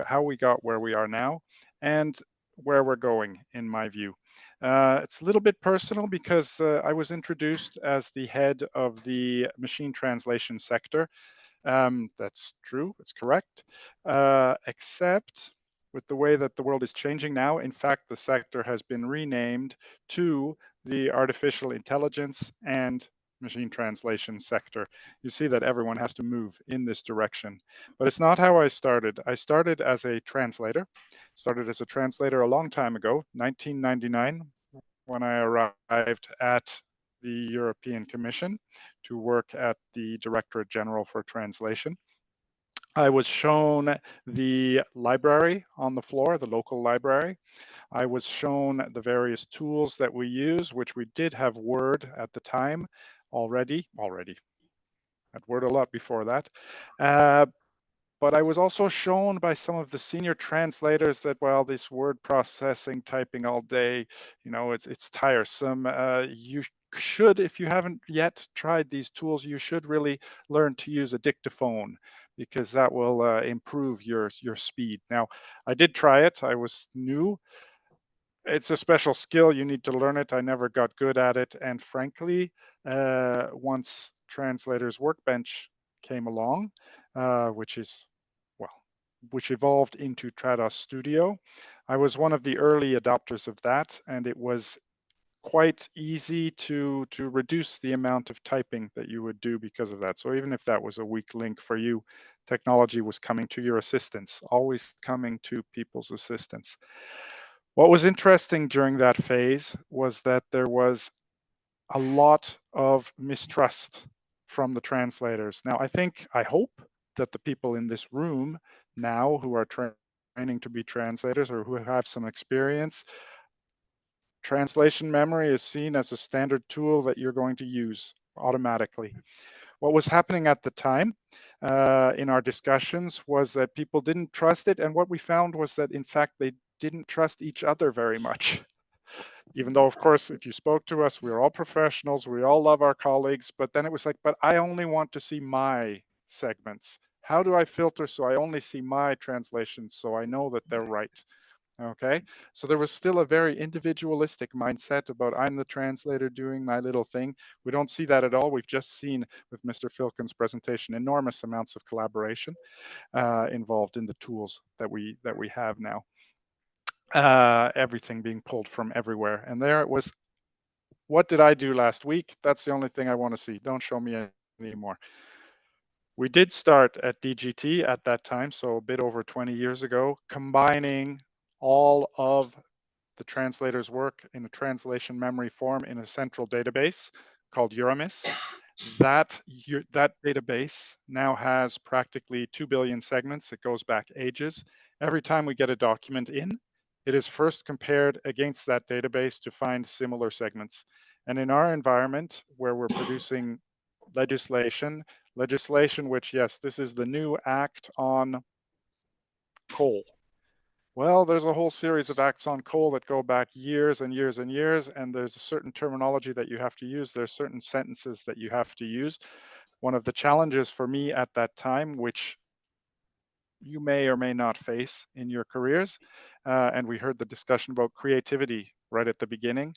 how we got where we are now and where we're going, in my view. It's a little bit personal because I was introduced as the head of the machine translation sector. That's true, it's correct, except with the way that the world is changing now. In fact, the sector has been renamed to the artificial intelligence and machine translation sector. You see that everyone has to move in this direction, but it's not how I started. I started as a translator, a long time ago, 1999, when I arrived at the European Commission to work at the Directorate General for Translation. I was shown the library on the floor, the local library. I was shown the various tools that we use, which we did have Word at the time already. Had Word a lot before that. But I was also shown by some of the senior translators that, well, this word processing, typing all day, it's tiresome. You should, if you haven't yet tried these tools, you should really learn to use a dictaphone, because that will improve your speed. Now, I did try it. I was new. It's a special skill. You need to learn it. I never got good at it. And frankly, once Translators Workbench came along, which evolved into Trados Studio, I was one of the early adopters of that, and it was quite easy to reduce the amount of typing that you would do because of that. So even if that was a weak link for you, technology was coming to your assistance, always coming to people's assistance. What was interesting during that phase was that there was a lot of mistrust from the translators. Now, I hope that the people in this room now who are training to be translators or who have some experience, translation memory is seen as a standard tool that you're going to use automatically. What was happening at the time in our discussions was that people didn't trust it. And what we found was that, in fact, they didn't trust each other very much. Even though, of course, if you spoke to us, we were all professionals, we all love our colleagues, but then it was like, but I only want to see my segments. How do I filter so I only see my translations so I know that they're right? Okay, so there was still a very individualistic mindset about I'm the translator doing my little thing. We don't see that at all. We've just seen with Mr. Filkin's presentation enormous amounts of collaboration involved in the tools that we have now. Everything being pulled from everywhere. And there it was. What did I do last week? That's the only thing I want to see. Don't show me anymore. We did start at DGT at that time, so a bit over 20 years ago, combining all of the translator's work in a translation memory form in a central database called Euramis. That database now has practically 2 billion segments. It goes back ages. Every time we get a document in, it is first compared against that database to find similar segments. And in our environment, where we're producing legislation, which, yes, this is the new act on coal. Well, there's a whole series of acts on coal that go back years and years and years, and there's a certain terminology that you have to use. There's certain sentences that you have to use. One of the challenges for me at that time, which you may or may not face in your careers, and we heard the discussion about creativity right at the beginning.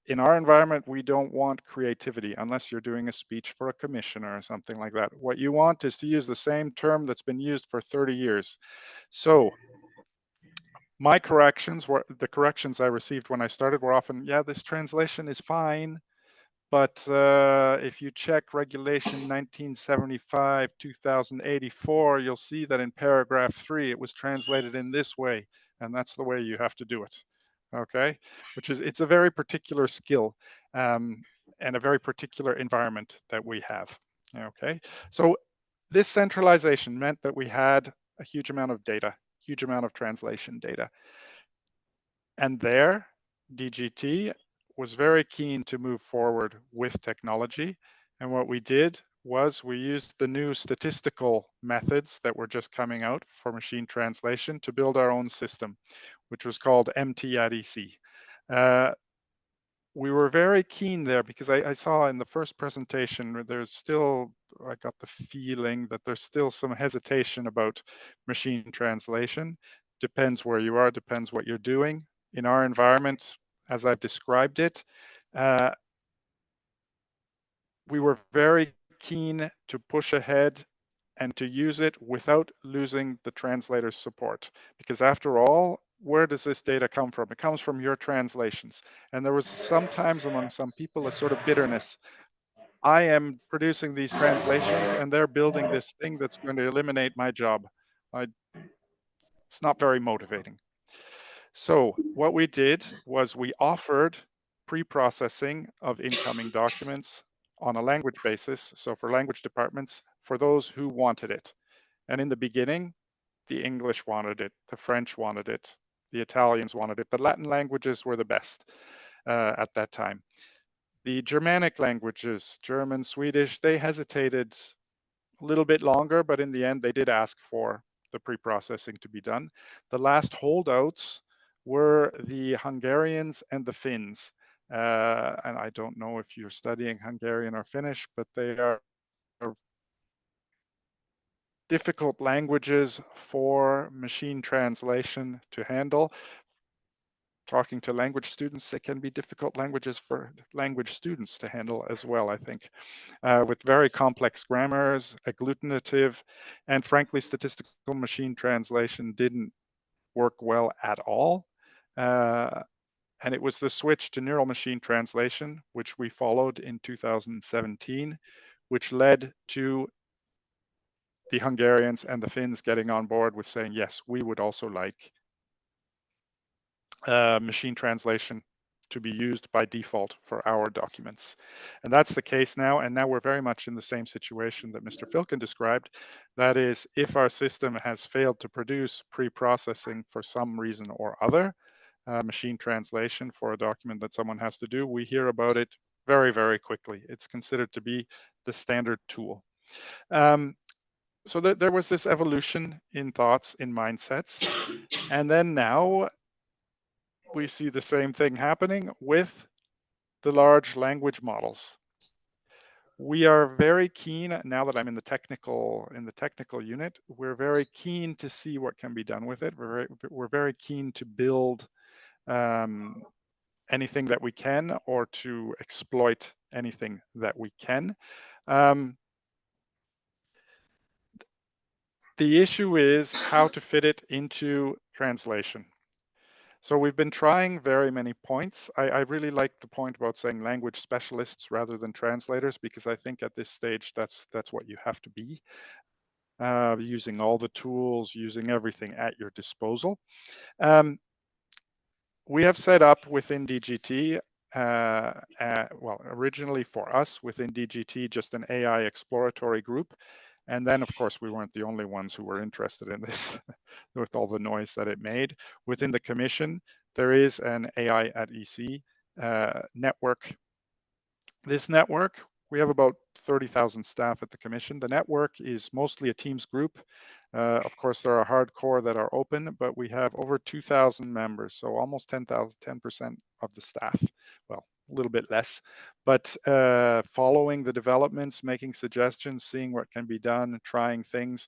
In our environment, we don't want creativity unless you're doing a speech for a commissioner or something like that. What you want is to use the same term that's been used for 30 years. So my corrections the corrections I received when I started were often, yeah, this translation is fine, but if you check regulation 1975-2084, you'll see that in paragraph 3, it was translated in this way, and that's the way you have to do it. Okay, it's a very particular skill and a very particular environment that we have. Okay, so this centralization meant that we had a huge amount of data, huge amount of translation data. And there, DGT was very keen to move forward with technology. And what we did was we used the new statistical methods that were just coming out for machine translation to build our own system, which was called MT-IDC. We were very keen there because I saw in the first presentation, I got the feeling that there's still some hesitation about machine translation. Depends where you are, depends what you're doing. In our environment, as I've described it, we were very keen to push ahead and to use it without losing the translator's support. Because after all, where does this data come from? It comes from your translations. And there was sometimes among some people a sort of bitterness. I am producing these translations and they're building this thing that's going to eliminate my job. It's not very motivating. So what we did was we offered pre-processing of incoming documents on a language basis. So for language departments, for those who wanted it. And in the beginning, the English wanted it, the French wanted it, the Italians wanted it. The Latin languages were the best at that time. The Germanic languages, German, Swedish, they hesitated a little bit longer, but in the end, they did ask for the pre-processing to be done. The last holdouts were the Hungarians and the Finns. And I don't know if you're studying Hungarian or Finnish, but they are difficult languages for machine translation to handle. Talking to language students, they can be difficult languages for language students to handle as well, I think, with very complex grammars, agglutinative, and frankly, statistical machine translation didn't work well at all. And it was the switch to neural machine translation, which we followed in 2017, which led to the Hungarians and the Finns getting on board with saying, yes, we would also like machine translation to be used by default for our documents. And that's the case now. And now we're very much in the same situation that Mr. Filkin described. That is, if our system has failed to produce pre-processing for some reason or other, machine translation for a document that someone has to do, we hear about it very, very quickly. It's considered to be the standard tool. So that there was this evolution in thoughts, in mindsets. And then now we see the same thing happening with the large language models. We are very keen, now that I'm in the technical unit, we're very keen to see what can be done with it. We're very keen to build anything that we can, or to exploit anything that we can. The issue is how to fit it into translation. So we've been trying very many points. I really like the point about saying language specialists rather than translators, because I think at this stage, that's what you have to be, using all the tools, using everything at your disposal. We have set up within DGT, well, originally for us within DGT, just an AI exploratory group. And then, of course, we weren't the only ones who were interested in this with all the noise that it made. Within the commission, there is an AI at EC network. This network, we have about 30,000 staff at the commission. The network is mostly a Teams group. Of course, there are hardcore that are open, but we have over 2,000 members, so almost 10% of the staff. Well, a little bit less, but following the developments, making suggestions, seeing what can be done, trying things.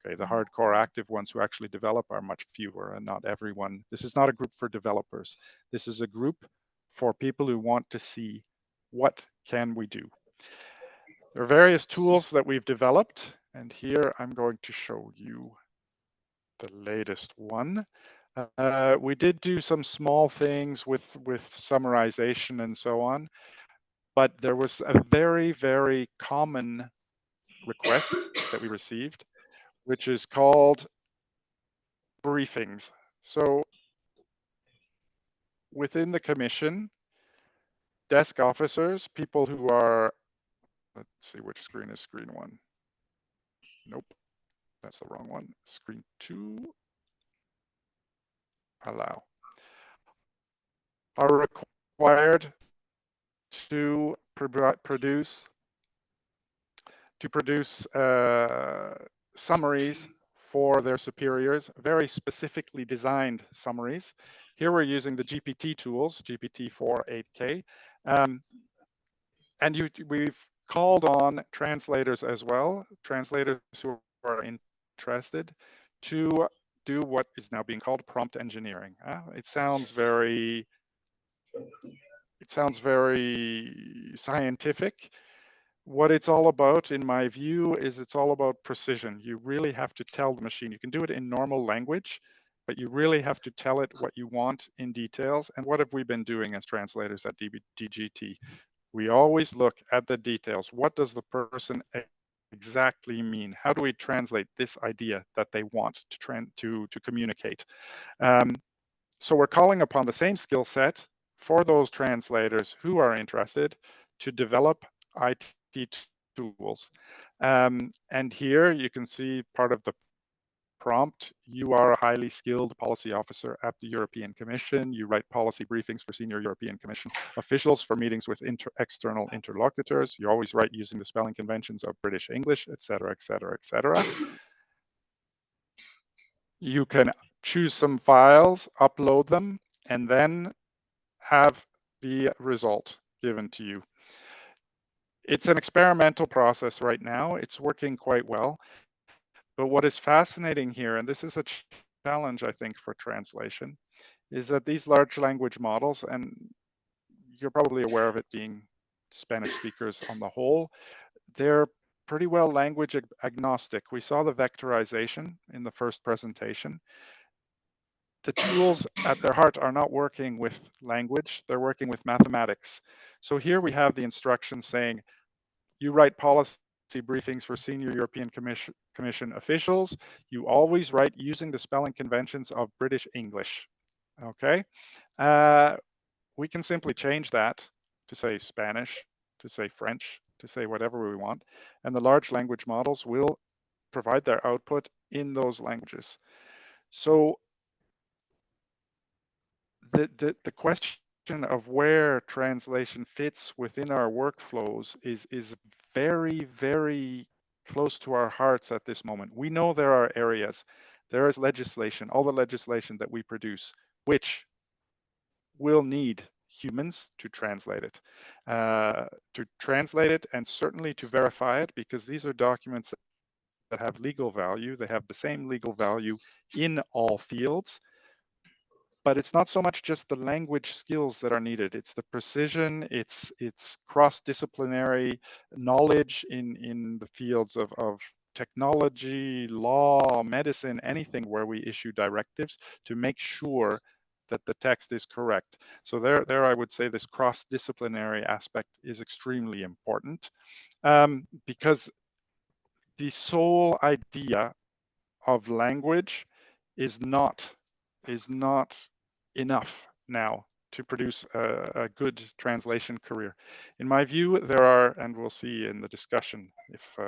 Okay, the hardcore active ones who actually develop are much fewer, and not everyone. This is not a group for developers. This is a group for people who want to see what can we do. There are various tools that we've developed, and here I'm going to show you the latest one. We did do some small things with summarization and so on, but there was a very, very common request that we received, which is called briefings. So within the commission, desk officers, people who are, let's see, which screen is screen one? Nope, that's the wrong one. Screen two. Allow. Are required to produce summaries for their superiors, very specifically designed summaries. Here we're using the GPT tools, GPT-4 8K, and we've called on translators as well, translators who are interested, to do what is now being called prompt engineering. It sounds very scientific. What it's all about, in my view, is it's all about precision. You really have to tell the machine. You can do it in normal language, but you really have to tell it what you want in details. And what have we been doing as translators at DGT? We always look at the details. What does the person exactly mean? How do we translate this idea that they want to communicate? So we're calling upon the same skill set for those translators who are interested to develop IT tools. And here you can see part of the prompt. You are a highly skilled policy officer at the European Commission. You write policy briefings for senior European Commission officials for meetings with external interlocutors. You always write using the spelling conventions of British English, etc., etc., etc. You can choose some files, upload them, and then have the result given to you. It's an experimental process right now. It's working quite well. But what is fascinating here, and this is a challenge, I think, for translation, is that these large language models, and you're probably aware of it being Spanish speakers on the whole, they're pretty well language agnostic. We saw the vectorization in the first presentation. The tools at their heart are not working with language, they're working with mathematics. So here we have the instructions saying, you write policy briefings for senior European Commission officials. You always write using the spelling conventions of British English. Okay, we can simply change that to say Spanish, to say French, to say whatever we want, and the large language models will provide their output in those languages. So the question of where translation fits within our workflows is very, very close to our hearts at this moment. We know there are areas, there is legislation, all the legislation that we produce, which will need humans to translate it, and certainly to verify it, because these are documents that have legal value. They have the same legal value in all fields. But it's not so much just the language skills that are needed. It's the precision, it's cross-disciplinary knowledge in the fields of technology, law, medicine, anything where we issue directives to make sure that the text is correct. So there I would say this cross-disciplinary aspect is extremely important, because the sole idea of language is not enough now to produce a good translation career. In my view, there are, and we'll see in the discussion if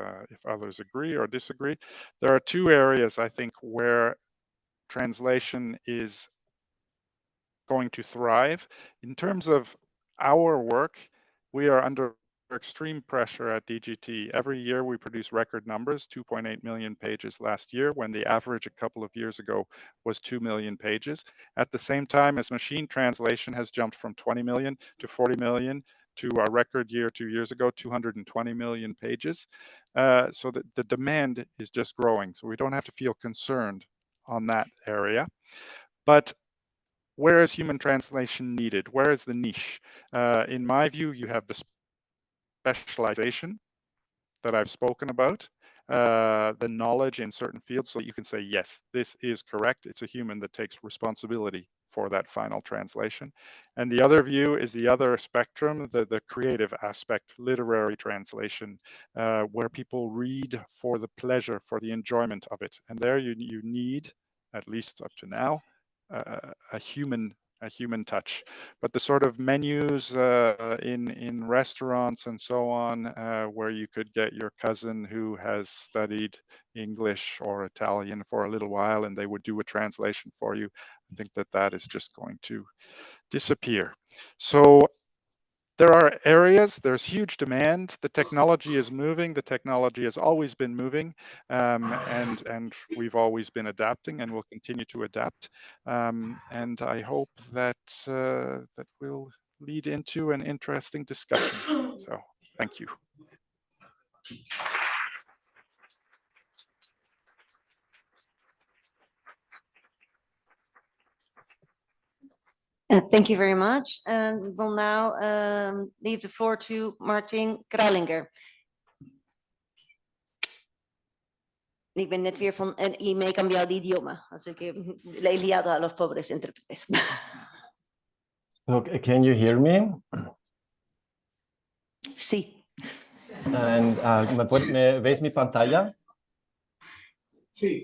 others agree or disagree, there are two areas I think where translation is going to thrive. In terms of our work, we are under extreme pressure at DGT. Every year we produce record numbers, 2.8 million pages last year, when the average a couple of years ago was 2 million pages. At the same time as machine translation has jumped from 20 million to 40 million to our record year 2 years ago, 220 million pages. So the demand is just growing. So we don't have to feel concerned on that area. But where is human translation needed? Where is the niche? In my view, you have the specialization that I've spoken about, the knowledge in certain fields, so you can say, yes, this is correct. It's a human that takes responsibility for that final translation. And the other view is the other spectrum, the creative aspect, literary translation, where people read for the pleasure, for the enjoyment of it. And there you need, at least up to now, a human touch. But the sort of menus in restaurants and so on, where you could get your cousin who has studied English or Italian for a little while and they would do a translation for you, I think that is just going to disappear. So there are areas, there's huge demand, the technology is moving, the technology has always been moving, and we've always been adapting and will continue to adapt. And I hope that that will lead into an interesting discussion. So thank you. Thank you very much. And we'll now leave the floor to Martin Krallinger. Ik ben net weer van en me he cambiado de idioma, así que le he liado a los pobres intérpretes. So, can you hear me? Sí. And ¿veis mi pantalla? Sí.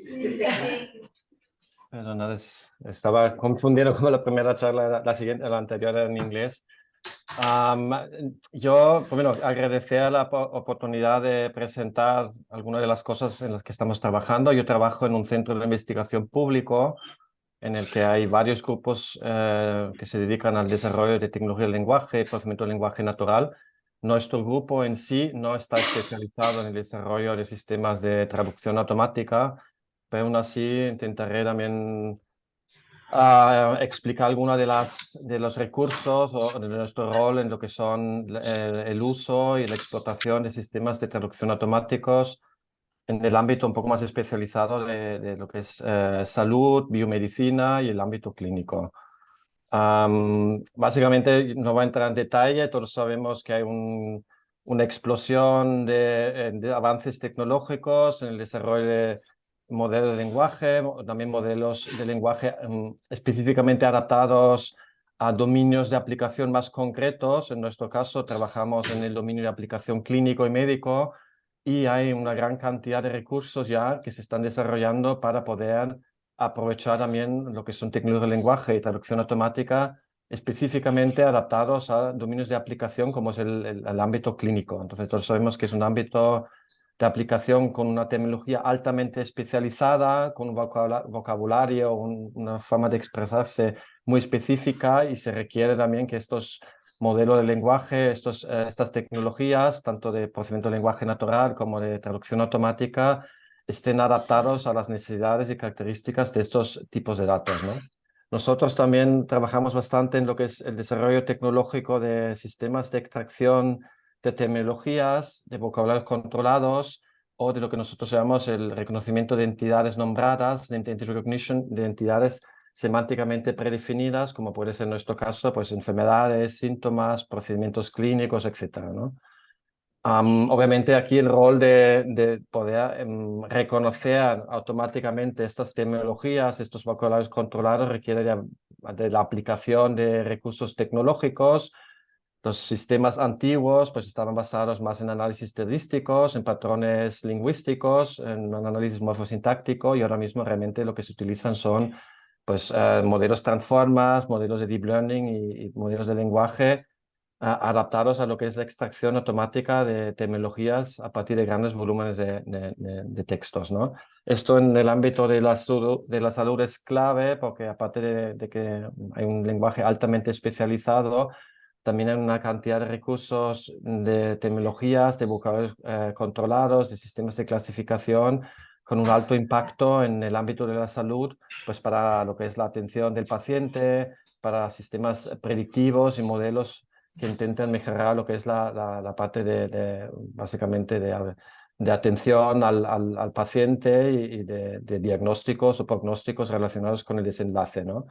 Perdona, estaba confundiendo con la primera charla, la anterior era en inglés. Yo, bueno, agradecer la oportunidad de presentar algunas de las cosas en las que estamos trabajando. Yo trabajo en un centro de investigación público en el que hay varios grupos que se dedican al desarrollo de tecnología del lenguaje y procesamiento del lenguaje natural. Nuestro grupo en sí no está especializado en el desarrollo de sistemas de traducción automática, pero aún así intentaré también explicar algunos de los recursos o de nuestro rol en lo que son el uso y la explotación de sistemas de traducción automáticos en el ámbito un poco más especializado de lo que es salud, biomedicina y el ámbito clínico. Básicamente no voy a entrar en detalle, todos sabemos que hay una explosión de avances tecnológicos en el desarrollo de modelos de lenguaje, también modelos de lenguaje específicamente adaptados a dominios de aplicación más concretos. En nuestro caso trabajamos en el dominio de aplicación clínico y médico y hay una gran cantidad de recursos ya que se están desarrollando para poder aprovechar también lo que son tecnologías de lenguaje y traducción automática específicamente adaptados a dominios de aplicación como es el ámbito clínico. Entonces todos sabemos que es un ámbito de aplicación con una tecnología altamente especializada, con un vocabulario, una forma de expresarse muy específica y se requiere también que estos modelos de lenguaje, estas tecnologías, tanto de procesamiento de lenguaje natural como de traducción automática, estén adaptados a las necesidades y características de estos tipos de datos, ¿no? Nosotros también trabajamos bastante en lo que es el desarrollo tecnológico de sistemas de extracción de tecnologías, de vocabularios controlados o de lo que nosotros llamamos el reconocimiento de entidades nombradas, de identity recognition, de entidades semánticamente predefinidas, como puede ser en nuestro caso, pues enfermedades, síntomas, procedimientos clínicos, etcétera, ¿no? Obviamente aquí el rol de poder reconocer automáticamente estas tecnologías, estos vocabularios controlados, requiere de la aplicación de recursos tecnológicos. Los sistemas antiguos pues estaban basados más en análisis estadísticos, en patrones lingüísticos, en un análisis morfosintáctico y ahora mismo realmente lo que se utilizan son pues, modelos transformers, modelos de deep learning y modelos de lenguaje adaptados a lo que es la extracción automática de tecnologías a partir de grandes volúmenes de textos, ¿no? Esto en el ámbito de la salud es clave porque aparte de que hay un lenguaje altamente especializado, también hay una cantidad de recursos de tecnologías, de vocabularios controlados, de sistemas de clasificación con un alto impacto en el ámbito de la salud, pues para lo que es la atención del paciente, para sistemas predictivos y modelos que intentan mejorar lo que es la parte básicamente de atención al paciente y de diagnósticos o prognósticos relacionados con el desenlace, ¿no?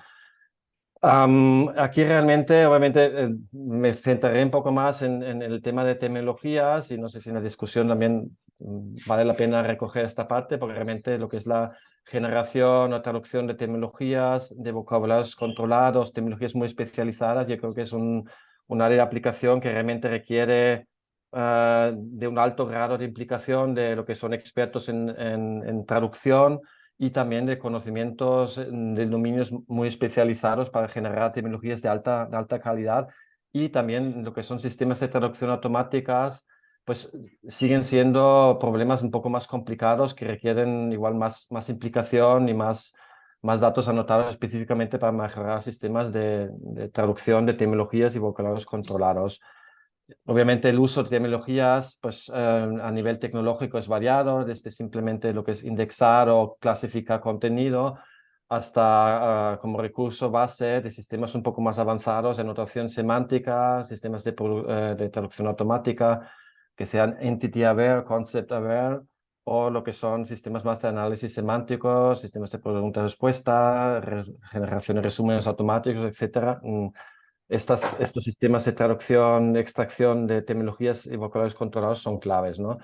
Aquí realmente, obviamente, me centraré un poco más en el tema de tecnologías y no sé si en la discusión también vale la pena recoger esta parte porque realmente lo que es la generación o traducción de tecnologías, de vocabularios controlados, tecnologías muy especializadas, yo creo que es un área de aplicación que realmente requiere de un alto grado de implicación de lo que son expertos en traducción y también de conocimientos de dominios muy especializados para generar tecnologías de alta calidad y también lo que son sistemas de traducción automáticas, pues siguen siendo problemas un poco más complicados que requieren igual más implicación y más datos anotados específicamente para mejorar sistemas de traducción de tecnologías y vocabularios controlados. Obviamente el uso de tecnologías pues, a nivel tecnológico es variado, desde simplemente lo que es indexar o clasificar contenido hasta como recurso base de sistemas un poco más avanzados de notación semántica, sistemas de traducción automática que sean entity aware, concept aware o lo que son sistemas más de análisis semánticos, sistemas de pregunta-respuesta, generación de resúmenes automáticos, etcétera. Estos sistemas de traducción, extracción de tecnologías y vocabularios controlados son claves, ¿no?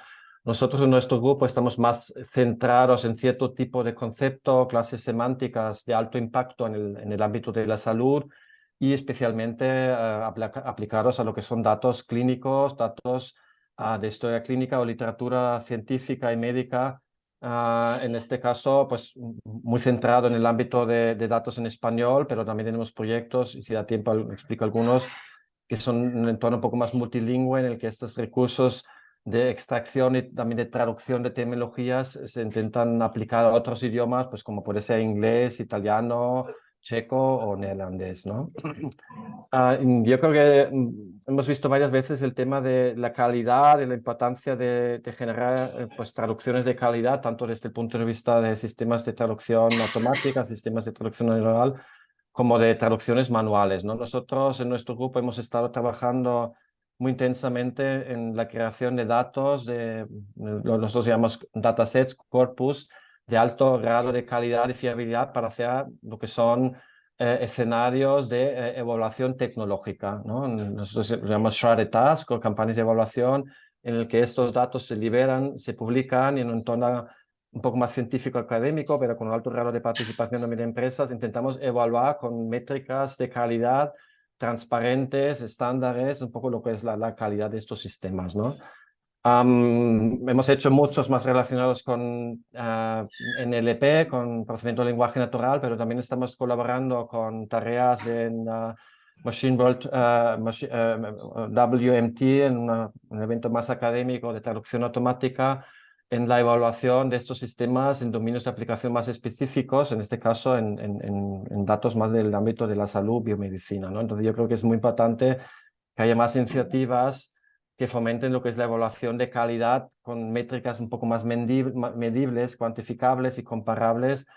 Nosotros en nuestro grupo estamos más centrados en cierto tipo de concepto, clases semánticas de alto impacto en el ámbito de la salud y especialmente aplicados a lo que son datos clínicos, datos de historia clínica o literatura científica y médica. En este caso, pues muy centrado en el ámbito de datos en español, pero también tenemos proyectos, y si da tiempo explico algunos, que son un entorno un poco más multilingüe en el que estos recursos de extracción y también de traducción de terminologías se intentan aplicar a otros idiomas, pues como puede ser inglés, italiano, checo o neerlandés, ¿no? Yo creo que hemos visto varias veces el tema de la calidad y la importancia de generar pues, traducciones de calidad, tanto desde el punto de vista de sistemas de traducción automática, sistemas de traducción neuronal, como de traducciones manuales, ¿no? Nosotros en nuestro grupo hemos estado trabajando muy intensamente en la creación de datos, nosotros llamamos datasets, corpus, de alto grado de calidad y fiabilidad para hacer lo que son escenarios de evaluación tecnológica, ¿no? Nosotros lo llamamos sharded task o campañas de evaluación en el que estos datos se liberan, se publican y en un entorno un poco más científico académico, pero con un alto grado de participación también de empresas, intentamos evaluar con métricas de calidad transparentes, estándares, un poco lo que es la calidad de estos sistemas, ¿no? Hemos hecho muchos más relacionados con NLP, con procesamiento de lenguaje natural, pero también estamos colaborando con tareas en Machine World WMT, en un evento más académico de traducción automática, en la evaluación de estos sistemas en dominios de aplicación más específicos, en este caso en datos más del ámbito de la salud, biomedicina, ¿no? Entonces yo creo que es muy importante que haya más iniciativas que fomenten lo que es la evaluación de calidad con métricas un poco más medibles, cuantificables y comparables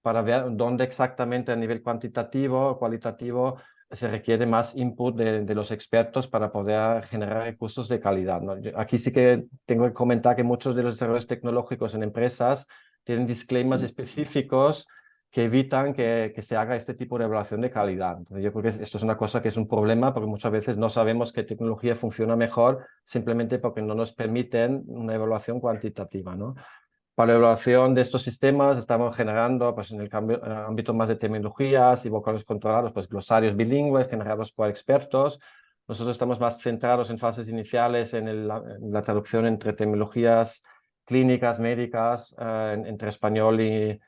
para ver dónde exactamente a nivel cuantitativo o cualitativo se requiere más input de los expertos para poder generar recursos de calidad, ¿no? Aquí sí que tengo que comentar que muchos de los desarrollos tecnológicos en empresas tienen disclaimers específicos que evitan que se haga este tipo de evaluación de calidad. Entonces, yo creo que esto es una cosa que es un problema porque muchas veces no sabemos qué tecnología funciona mejor simplemente porque no nos permiten una evaluación cuantitativa, ¿no? Para la evaluación de estos sistemas estamos generando, pues en el ámbito más de terminologías y vocabularios controlados, pues glosarios bilingües generados por expertos. Nosotros estamos más centrados en fases iniciales en la traducción entre terminologías clínicas, médicas, entre español y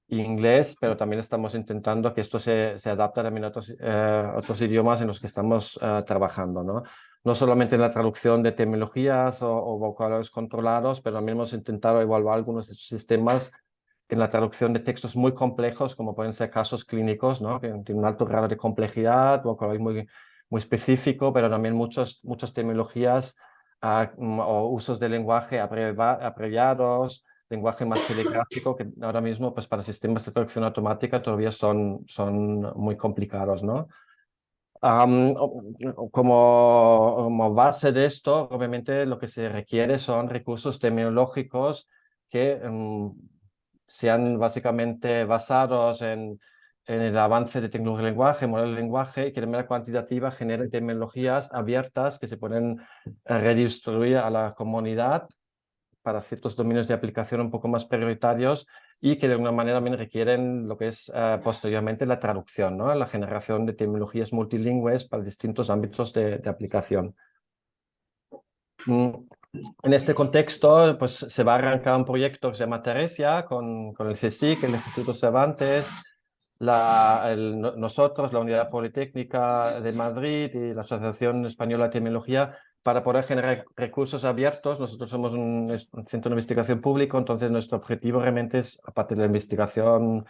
inglés, pero también estamos intentando que esto se adapte también a otros idiomas en los que estamos trabajando, ¿no? No solamente en la traducción de terminologías o vocabularios controlados, pero también hemos intentado evaluar algunos de estos sistemas en la traducción de textos muy complejos, como pueden ser casos clínicos, ¿no? Que tienen un alto grado de complejidad, vocabulario muy específico, pero también muchas terminologías o usos de lenguaje abreviados, lenguaje más telegráfico, que ahora mismo pues, para sistemas de traducción automática todavía son muy complicados, ¿no? Como base de esto, obviamente lo que se requiere son recursos terminológicos que sean básicamente basados en el avance de tecnología del lenguaje, modelo del lenguaje, y que de manera cuantitativa generen terminologías abiertas que se pueden redistribuir a la comunidad para ciertos dominios de aplicación un poco más prioritarios y que de alguna manera también requieren lo que es posteriormente la traducción, ¿no? La generación de terminologías multilingües para distintos ámbitos de aplicación. En este contexto, pues se va a arrancar un proyecto que se llama Teresia con el CSIC, el Instituto Cervantes, nosotros, la Unidad Politécnica de Madrid y la Asociación Española de Terminología, para poder generar recursos abiertos. Nosotros somos un centro de investigación público, entonces nuestro objetivo realmente es, aparte de la investigación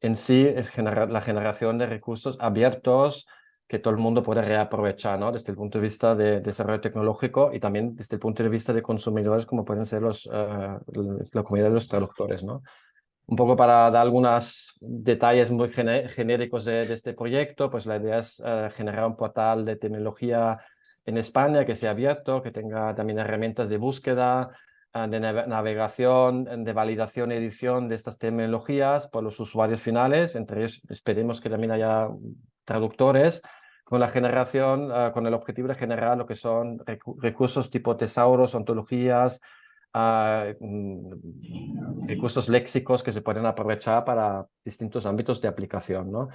en sí, es la generación de recursos abiertos que todo el mundo puede reaprovechar, ¿no? Desde el punto de vista de desarrollo tecnológico y también desde el punto de vista de consumidores, como pueden ser la comunidad de los traductores, ¿no? Un poco para dar algunos detalles muy genéricos de este proyecto, pues la idea es generar un portal de terminología en España que sea abierto, que tenga también herramientas de búsqueda, de navegación, de validación y edición de estas terminologías por los usuarios finales. Entre ellos esperemos que también haya traductores, con la generación, con el objetivo de generar lo que son recursos tipo tesauros, ontologías, recursos léxicos que se pueden aprovechar para distintos ámbitos de aplicación, ¿no?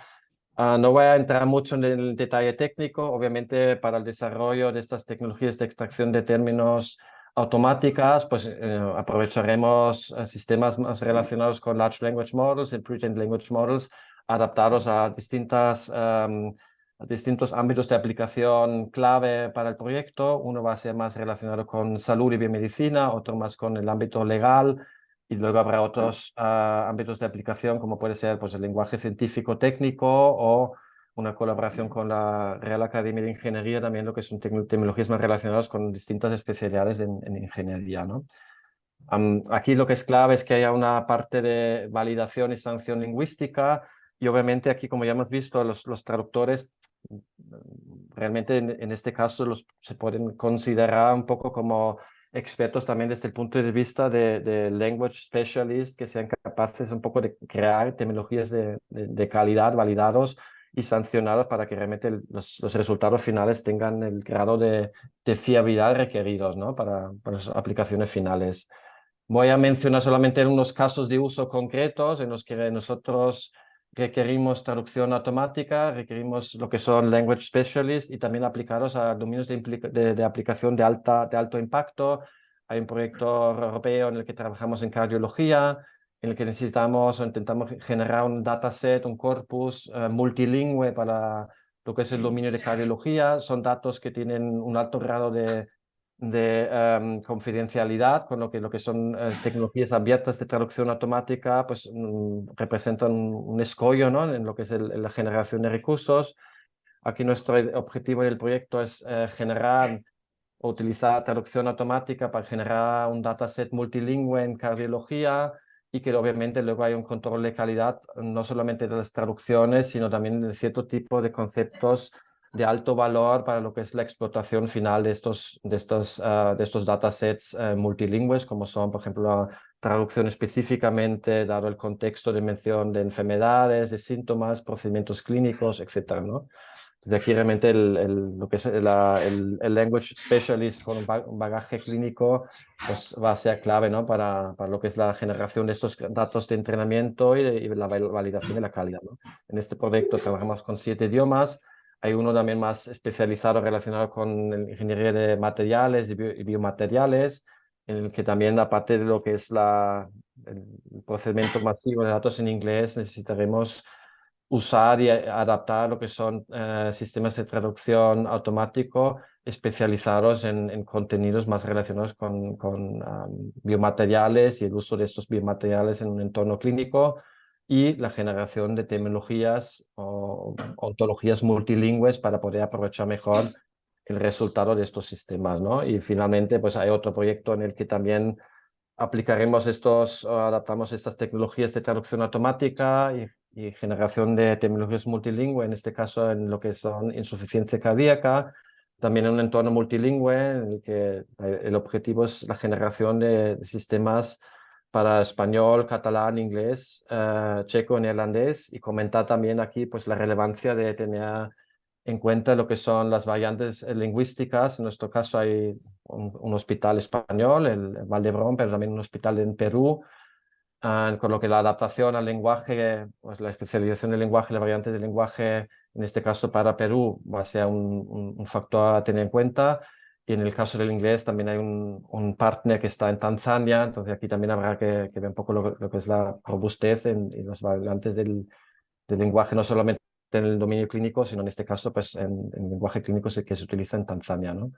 No voy a entrar mucho en el detalle técnico. Obviamente, para el desarrollo de estas tecnologías de extracción de términos automáticas, pues aprovecharemos sistemas más relacionados con Large Language Models y Pre-trained Language Models adaptados a distintas distintos ámbitos de aplicación clave para el proyecto. Uno va a ser más relacionado con salud y biomedicina, otro más con el ámbito legal, y luego habrá otros ámbitos de aplicación, como puede ser pues, el lenguaje científico técnico o una colaboración con la Real Academia de Ingeniería, también lo que son tecnologías más relacionadas con distintas especialidades en ingeniería, ¿no? Aquí lo que es clave es que haya una parte de validación y sanción lingüística, y obviamente aquí, como ya hemos visto, los traductores realmente en este caso se pueden considerar un poco como expertos también desde el punto de vista de language specialists, que sean capaces un poco de crear tecnologías de calidad validados y sancionados para que realmente los resultados finales tengan el grado de fiabilidad requeridos, ¿no? para las aplicaciones finales. Voy a mencionar solamente unos casos de uso concretos en los que nosotros requerimos traducción automática, requerimos lo que son language specialists y también aplicados a dominios de aplicación de alto impacto. Hay un proyecto europeo en el que trabajamos en cardiología, en el que necesitamos o intentamos generar un dataset, un corpus multilingüe para lo que es el dominio de cardiología. Son datos que tienen un alto grado de confidencialidad, con lo que son tecnologías abiertas de traducción automática, pues representan un escollo, ¿no? En lo que es la generación de recursos. Aquí nuestro objetivo del proyecto es generar o utilizar traducción automática para generar un dataset multilingüe en cardiología, y que obviamente luego hay un control de calidad no solamente de las traducciones, sino también de cierto tipo de conceptos de alto valor para lo que es la explotación final de estos datasets multilingües, como son, por ejemplo, la traducción específicamente, dado el contexto de mención de enfermedades, de síntomas, procedimientos clínicos, etcétera, ¿no? De aquí realmente lo que es el language specialist con un bagaje clínico pues va a ser clave, ¿no? para lo que es la generación de estos datos de entrenamiento y la validación de la calidad, ¿no? En este proyecto trabajamos con 7 idiomas. Hay uno también más especializado relacionado con la ingeniería de materiales y biomateriales, en el que también, aparte de lo que es el procesamiento masivo de datos en inglés, necesitaremos usar y adaptar lo que son sistemas de traducción automático especializados en contenidos más relacionados con biomateriales y el uso de estos biomateriales en un entorno clínico, y la generación de tecnologías o ontologías multilingües para poder aprovechar mejor el resultado de estos sistemas, ¿no? Y finalmente, pues hay otro proyecto en el que también aplicaremos adaptamos estas tecnologías de traducción automática y generación de tecnologías multilingües, en este caso en lo que son insuficiencia cardíaca, también en un entorno multilingüe en el que el objetivo es la generación de sistemas para español, catalán, inglés, checo, neerlandés, y comentar también aquí pues la relevancia de tener en cuenta lo que son las variantes lingüísticas. En nuestro caso hay un hospital español, el Valdebrón, pero también un hospital en Perú, con lo que la adaptación al lenguaje, pues la especialización del lenguaje, la variante del lenguaje, en este caso para Perú, va a ser un factor a tener en cuenta. Y en el caso del inglés también hay un partner que está en Tanzania, entonces aquí también habrá que ver un poco lo que es la robustez en las variantes del lenguaje, no solamente en el dominio clínico, sino en este caso pues en lenguaje clínico que se utiliza en Tanzania, ¿no?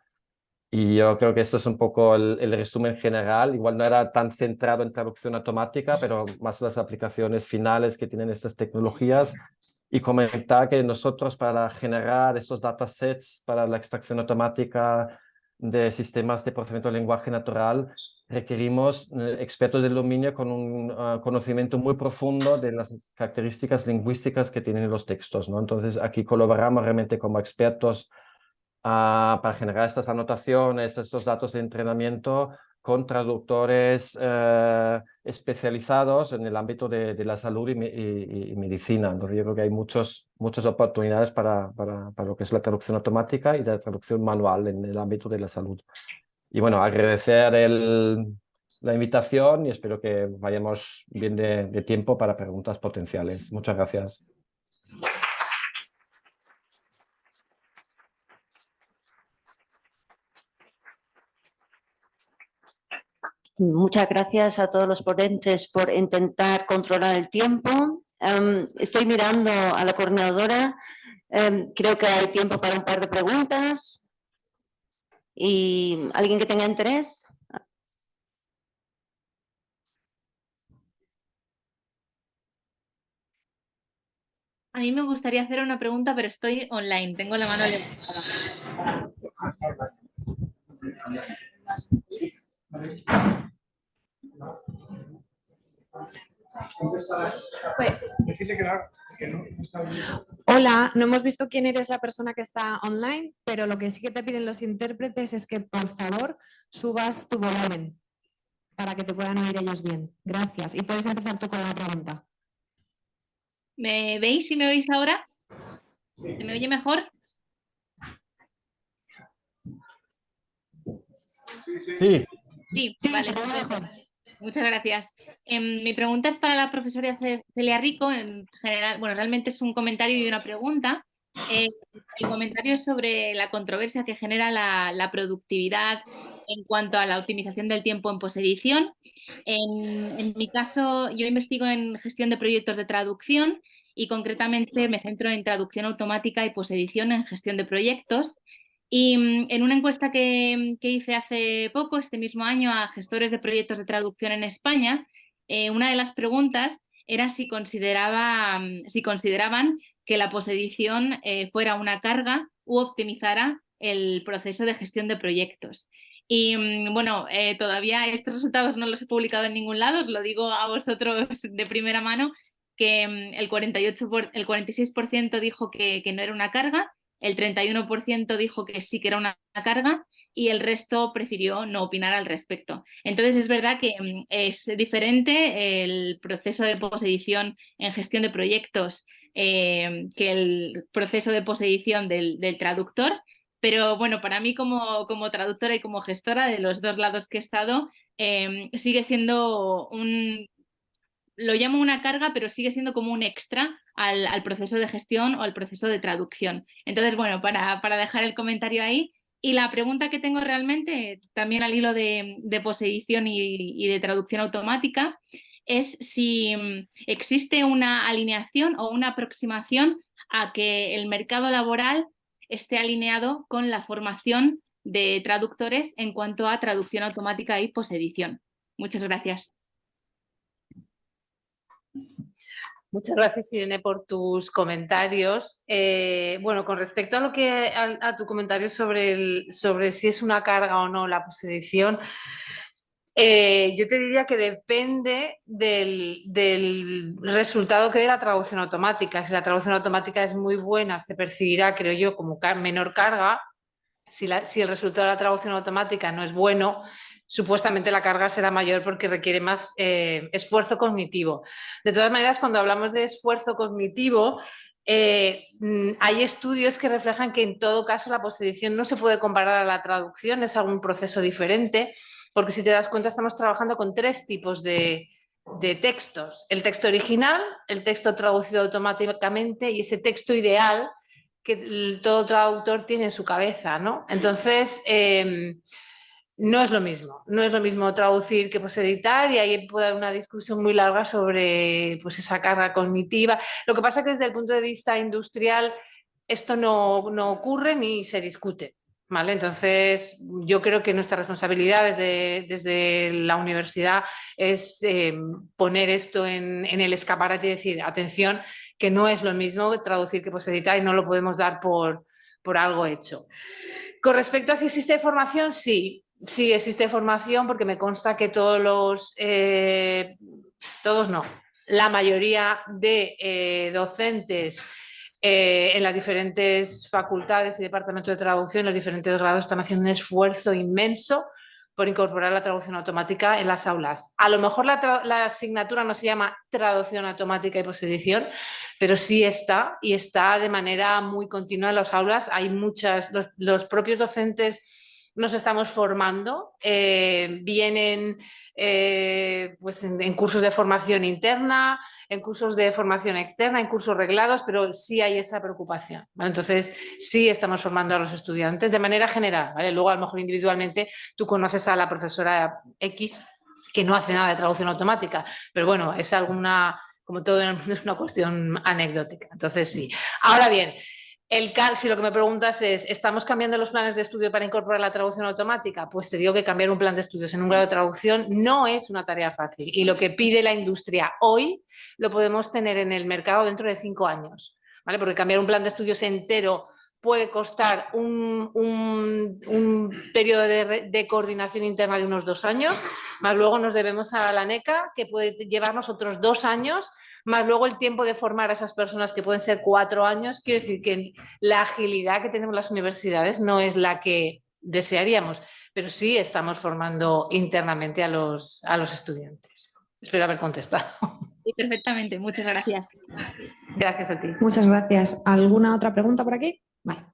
Y yo creo que esto es un poco el resumen general. Igual no era tan centrado en traducción automática, pero más las aplicaciones finales que tienen estas tecnologías. Y comentar que nosotros, para generar estos datasets para la extracción automática de sistemas de procesamiento de lenguaje natural, requerimos expertos del dominio con un conocimiento muy profundo de las características lingüísticas que tienen los textos, ¿no? Entonces aquí colaboramos realmente como expertos para generar estas anotaciones, estos datos de entrenamiento con traductores especializados en el ámbito de la salud y medicina. Entonces yo creo que hay muchas oportunidades para lo que es la traducción automática y la traducción manual en el ámbito de la salud. Y bueno, agradecer la invitación y espero que vayamos bien de tiempo para preguntas potenciales. Muchas gracias. Muchas gracias a todos los ponentes por intentar controlar el tiempo. Estoy mirando a la coordinadora Creo que hay tiempo para un par de preguntas. ¿Y alguien que tenga interés? A mí me gustaría hacer una pregunta, pero estoy online, tengo la mano levantada. Hola, no hemos visto quién eres la persona que está online, pero lo que sí que te piden los intérpretes es que por favor subas tu volumen para que te puedan oír ellos bien. Gracias. Y puedes empezar tú con la pregunta. ¿Me veis y me oís ahora? ¿Se me oye mejor? Sí. Sí, vale, perfecto. Muchas gracias. Mi pregunta es para la profesora Celia Rico. En general, bueno, realmente es un comentario y una pregunta. El comentario es sobre la controversia que genera la productividad en cuanto a la optimización del tiempo en posedición. En mi caso, yo investigo en gestión de proyectos de traducción y concretamente me centro en traducción automática y posedición en gestión de proyectos. Y en una encuesta que hice hace poco, este mismo año, a gestores de proyectos de traducción en España, una de las preguntas era si consideraban que la posedición fuera una carga u optimizara el proceso de gestión de proyectos. Y bueno, todavía estos resultados no los he publicado en ningún lado, os lo digo a vosotros de primera mano, que el 46% dijo que no era una carga, el 31% dijo que sí que era una carga y el resto prefirió no opinar al respecto. Entonces es verdad que es diferente el proceso de posedición en gestión de proyectos que el proceso de posedición del traductor, pero bueno, para mí como traductora y como gestora de los dos lados que he estado, sigue siendo lo llamo una carga, pero sigue siendo como un extra al proceso de gestión o al proceso de traducción. Entonces, bueno, para dejar el comentario ahí. Y la pregunta que tengo realmente, también al hilo de posedición y de traducción automática, es si existe una alineación o una aproximación a que el mercado laboral esté alineado con la formación de traductores en cuanto a traducción automática y posedición. Muchas gracias. Muchas gracias, Irene, por tus comentarios. Bueno, con respecto a lo que a tu comentario sobre si es una carga o no la posedición, yo te diría que depende del resultado que dé la traducción automática. Si la traducción automática es muy buena, se percibirá, creo yo, como menor carga. Si el resultado de la traducción automática no es bueno, supuestamente la carga será mayor porque requiere más esfuerzo cognitivo. De todas maneras, cuando hablamos de esfuerzo cognitivo, hay estudios que reflejan que en todo caso la posedición no se puede comparar a la traducción, es algún proceso diferente, porque si te das cuenta estamos trabajando con tres tipos de textos. El texto original, el texto traducido automáticamente y ese texto ideal que todo traductor tiene en su cabeza, ¿no? Entonces, no es lo mismo traducir que poseditar y ahí puede haber una discusión muy larga sobre pues, esa carga cognitiva. Lo que pasa es que desde el punto de vista industrial esto no ocurre ni se discute, ¿vale? Entonces, yo creo que nuestra responsabilidad desde la universidad es poner esto en el escaparate y decir, atención, que no es lo mismo traducir que poseditar y no lo podemos dar por algo hecho. Con respecto a si existe formación, sí existe formación porque me consta que la mayoría de docentes en las diferentes facultades y departamentos de traducción, en los diferentes grados, están haciendo un esfuerzo inmenso por incorporar la traducción automática en las aulas. A lo mejor la asignatura no se llama traducción automática y posedición, pero sí está y está de manera muy continua en las aulas. Hay los propios docentes nos estamos formando, vienen pues en cursos de formación interna, en cursos de formación externa, en cursos reglados, pero sí hay esa preocupación, ¿vale? Entonces, sí estamos formando a los estudiantes de manera general, ¿vale? Luego, a lo mejor individualmente, tú conoces a la profesora X que no hace nada de traducción automática, pero bueno, como todo, es una cuestión anecdótica. Entonces, sí. Ahora bien, Si lo que me preguntas es, ¿estamos cambiando los planes de estudio para incorporar la traducción automática? Pues te digo que cambiar un plan de estudios en un grado de traducción no es una tarea fácil. Y lo que pide la industria hoy lo podemos tener en el mercado dentro de 5 años, ¿vale? Porque cambiar un plan de estudios entero puede costar un periodo de coordinación interna de unos 2 años, más luego nos debemos a la NECA, que puede llevarnos otros 2 años, más luego el tiempo de formar a esas personas, que pueden ser 4 años. Quiero decir que la agilidad que tenemos las universidades no es la que desearíamos, pero sí estamos formando internamente a los estudiantes. Espero haber contestado. Sí, perfectamente, muchas gracias. Gracias a ti. Muchas gracias. ¿Alguna otra pregunta por aquí? Vale.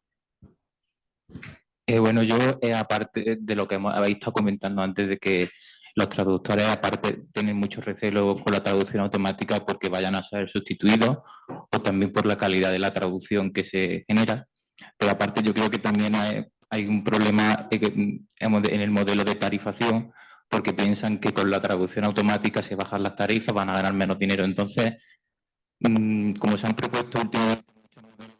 Bueno, yo, aparte de lo que habéis estado comentando antes, de que los traductores, aparte, tienen mucho recelo con la traducción automática porque vayan a ser sustituidos, o también por la calidad de la traducción que se genera. Pero aparte, yo creo que también hay un problema en el modelo de tarifación, porque piensan que con la traducción automática se bajan las tarifas, van a ganar menos dinero. Entonces, como se han propuesto últimamente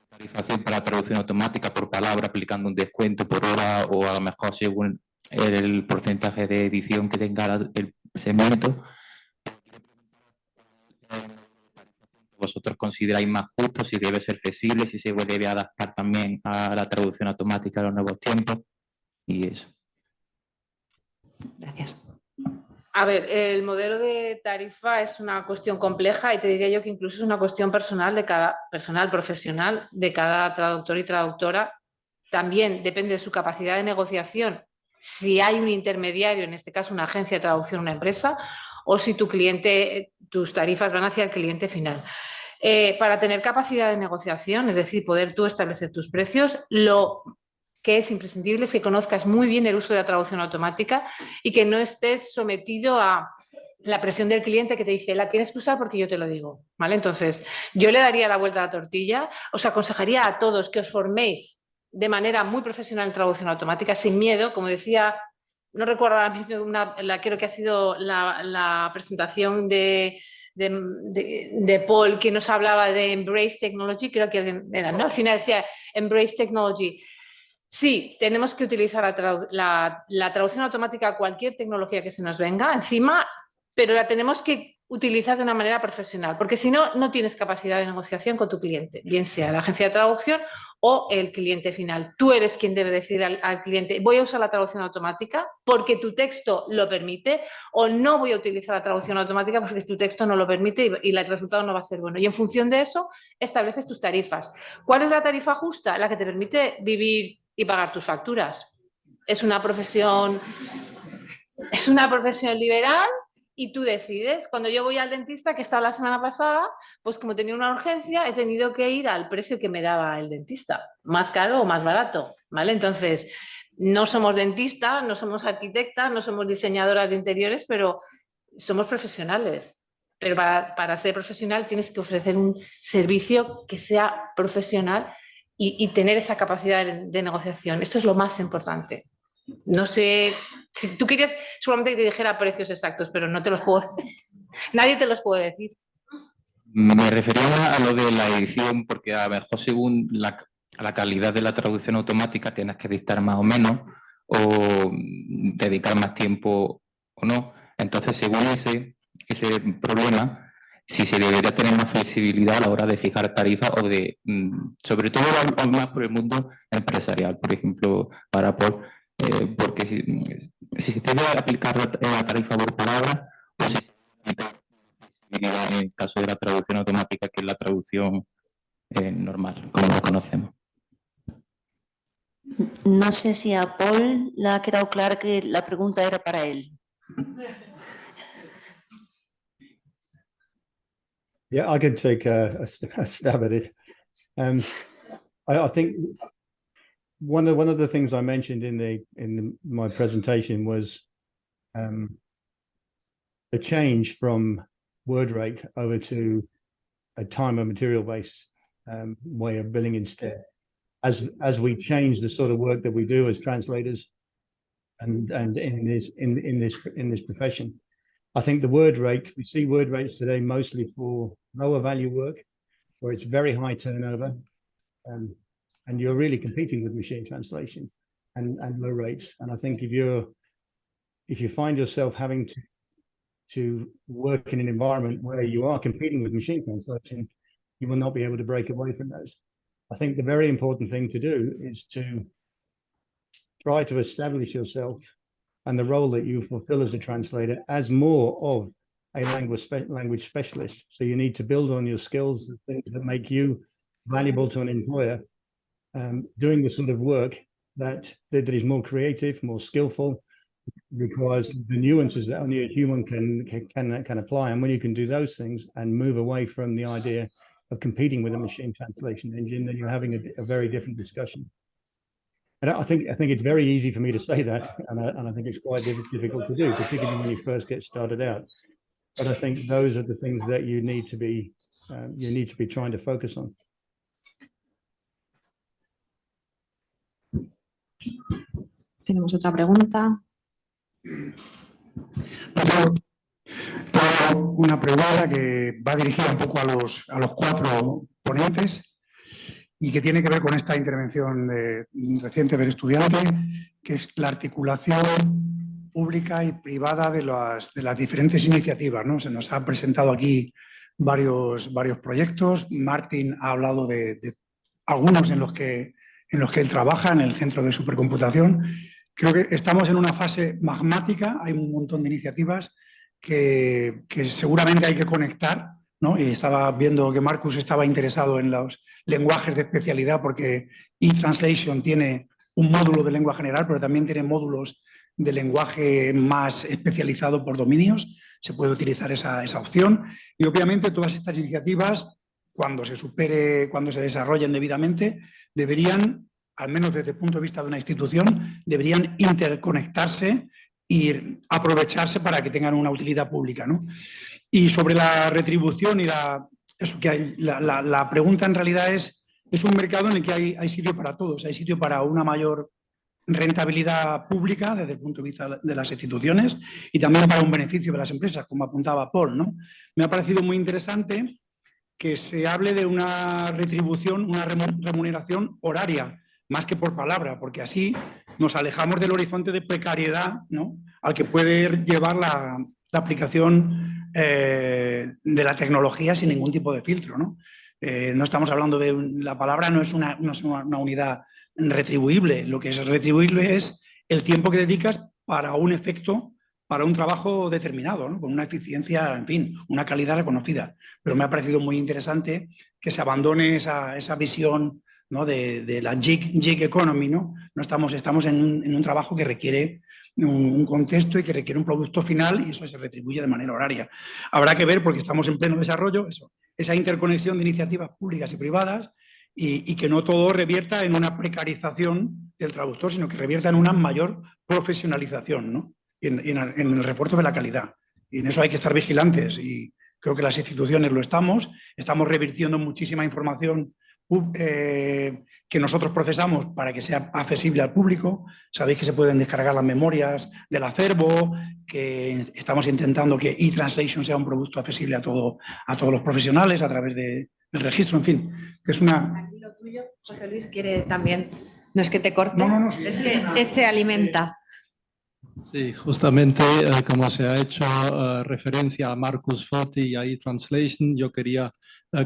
tarifación para la traducción automática por palabra, aplicando un descuento por hora, o a lo mejor según el porcentaje de edición que tenga el segmento, ¿vosotros consideráis más justo, si debe ser flexible, si se debe adaptar también a la traducción automática a los nuevos tiempos? Y eso. Gracias. A ver, el modelo de tarifa es una cuestión compleja, y te diría yo que incluso es una cuestión profesional de cada traductor y traductora. También depende de su capacidad de negociación, si hay un intermediario, en este caso una agencia de traducción, una empresa, o si tus tarifas van hacia el cliente final. Para tener capacidad de negociación, es decir, poder tú establecer tus precios, lo que es imprescindible es que conozcas muy bien el uso de la traducción automática y que no estés sometido a la presión del cliente que te dice, la tienes que usar porque yo te lo digo, ¿vale? Entonces, yo le daría la vuelta a la tortilla, os aconsejaría a todos que os forméis de manera muy profesional en traducción automática, sin miedo, como decía, no recuerdo ahora mismo, creo que ha sido la presentación de Paul, que nos hablaba de Embrace Technology, creo que alguien era, ¿no? Al final decía Embrace Technology. Sí, tenemos que utilizar la traducción automática a cualquier tecnología que se nos venga encima, pero la tenemos que utilizar de una manera profesional, porque si no, no tienes capacidad de negociación con tu cliente, bien sea la agencia de traducción o el cliente final. Tú eres quien debe decir al cliente, voy a usar la traducción automática porque tu texto lo permite, o no voy a utilizar la traducción automática porque tu texto no lo permite y el resultado no va a ser bueno. Y en función de eso, estableces tus tarifas. ¿Cuál es la tarifa justa? La que te permite vivir y pagar tus facturas. Es una profesión liberal y tú decides. Cuando yo voy al dentista, que estaba la semana pasada, pues como tenía una urgencia, he tenido que ir al precio que me daba el dentista, más caro o más barato, ¿vale? Entonces, no somos dentistas, no somos arquitectas, no somos diseñadoras de interiores, pero somos profesionales. Pero para ser profesional tienes que ofrecer un servicio que sea profesional y tener esa capacidad de negociación. Esto es lo más importante. No sé, si tú quieres seguramente que te dijera precios exactos, pero no te los puedo decir. Nadie te los puede decir. Me refería a lo de la edición, porque a lo mejor según la calidad de la traducción automática tienes que dictar más o menos, o dedicar más tiempo o no. Entonces, según ese problema, si se debería tener más flexibilidad a la hora de fijar tarifas, o de, sobre todo más por el mundo empresarial, por ejemplo, para porque si se debe aplicar la tarifa por palabra, o si se debe aplicar flexibilidad en el caso de la traducción automática, que es la traducción normal, como la conocemos. No sé si a Paul le ha quedado claro que la pregunta era para él. Yeah, I can take a stab at it. I think one of the things I mentioned in my presentation was a change from word rate over to a time and material based way of billing instead. As we change the sort of work that we do as translators and in this profession, I think the word rate, we see word rates today mostly for lower value work where it's very high turnover. and you're really competing with machine translation and low rates. And I think if you find yourself having to work in an environment where you are competing with machine translation, you will not be able to break away from those. I think the very important thing to do is to try to establish yourself and the role that you fulfill as a translator as more of a language specialist. So you need to build on your skills, the things that make you valuable to an employer, doing the sort of work that is more creative, more skillful, requires the nuances that only a human can apply. And when you can do those things and move away from the idea of competing with a machine translation engine, then you're having a very different discussion. And I think it's very easy for me to say that, and I think it's quite difficult to do, particularly when you first get started out. But I think those are the things that you need to be trying to focus on. Tenemos otra pregunta. Una pregunta que va dirigida un poco a los 4 ponentes y que tiene que ver con esta intervención reciente del estudiante, que es la articulación pública y privada de las diferentes iniciativas, ¿no? Se nos han presentado aquí varios proyectos. Martín ha hablado de algunos en los que él trabaja, en el centro de supercomputación. Creo que estamos en una fase magmática, hay un montón de iniciativas que seguramente hay que conectar, ¿no? Y estaba viendo que Markus estaba interesado en los lenguajes de especialidad porque eTranslation tiene un módulo de lengua general, pero también tiene módulos de lenguaje más especializado por dominios. Se puede utilizar esa opción. Y obviamente todas estas iniciativas, cuando se desarrollen debidamente, deberían, al menos desde el punto de vista de una institución, deberían interconectarse y aprovecharse para que tengan una utilidad pública, ¿no? Y sobre la retribución y la pregunta en realidad es un mercado en el que hay sitio para todos, hay sitio para una mayor rentabilidad pública desde el punto de vista de las instituciones y también para un beneficio de las empresas, como apuntaba Paul, ¿no? Me ha parecido muy interesante que se hable de una retribución, una remuneración horaria, más que por palabra, porque así nos alejamos del horizonte de precariedad, ¿no?, al que puede llevar la aplicación de la tecnología sin ningún tipo de filtro, ¿no? No estamos hablando de la palabra, no es una unidad retribuible. Lo que es retribuible es el tiempo que dedicas para un efecto, para un trabajo determinado, ¿no?, con una eficiencia, en fin, una calidad reconocida. Pero me ha parecido muy interesante que se abandone esa visión, ¿no?, de la gig economy, ¿no? Estamos en un trabajo que requiere un contexto y que requiere un producto final y eso se retribuye de manera horaria. Habrá que ver, porque estamos en pleno desarrollo, esa interconexión de iniciativas públicas y privadas y que no todo revierta en una precarización del traductor, sino que revierta en una mayor profesionalización, ¿no?, y en el refuerzo de la calidad. Y en eso hay que estar vigilantes y creo que las instituciones lo estamos revirtiendo muchísima información que nosotros procesamos para que sea accesible al público. Sabéis que se pueden descargar las memorias del acervo, que estamos intentando que eTranslation sea un producto accesible a todos los profesionales a través del registro, en fin, que es una... Aquí lo tuyo, José Luis, quiere también, no es que te corte, no, sí, es que se alimenta. Sí, justamente como se ha hecho referencia a Markus Foti y a eTranslation, yo quería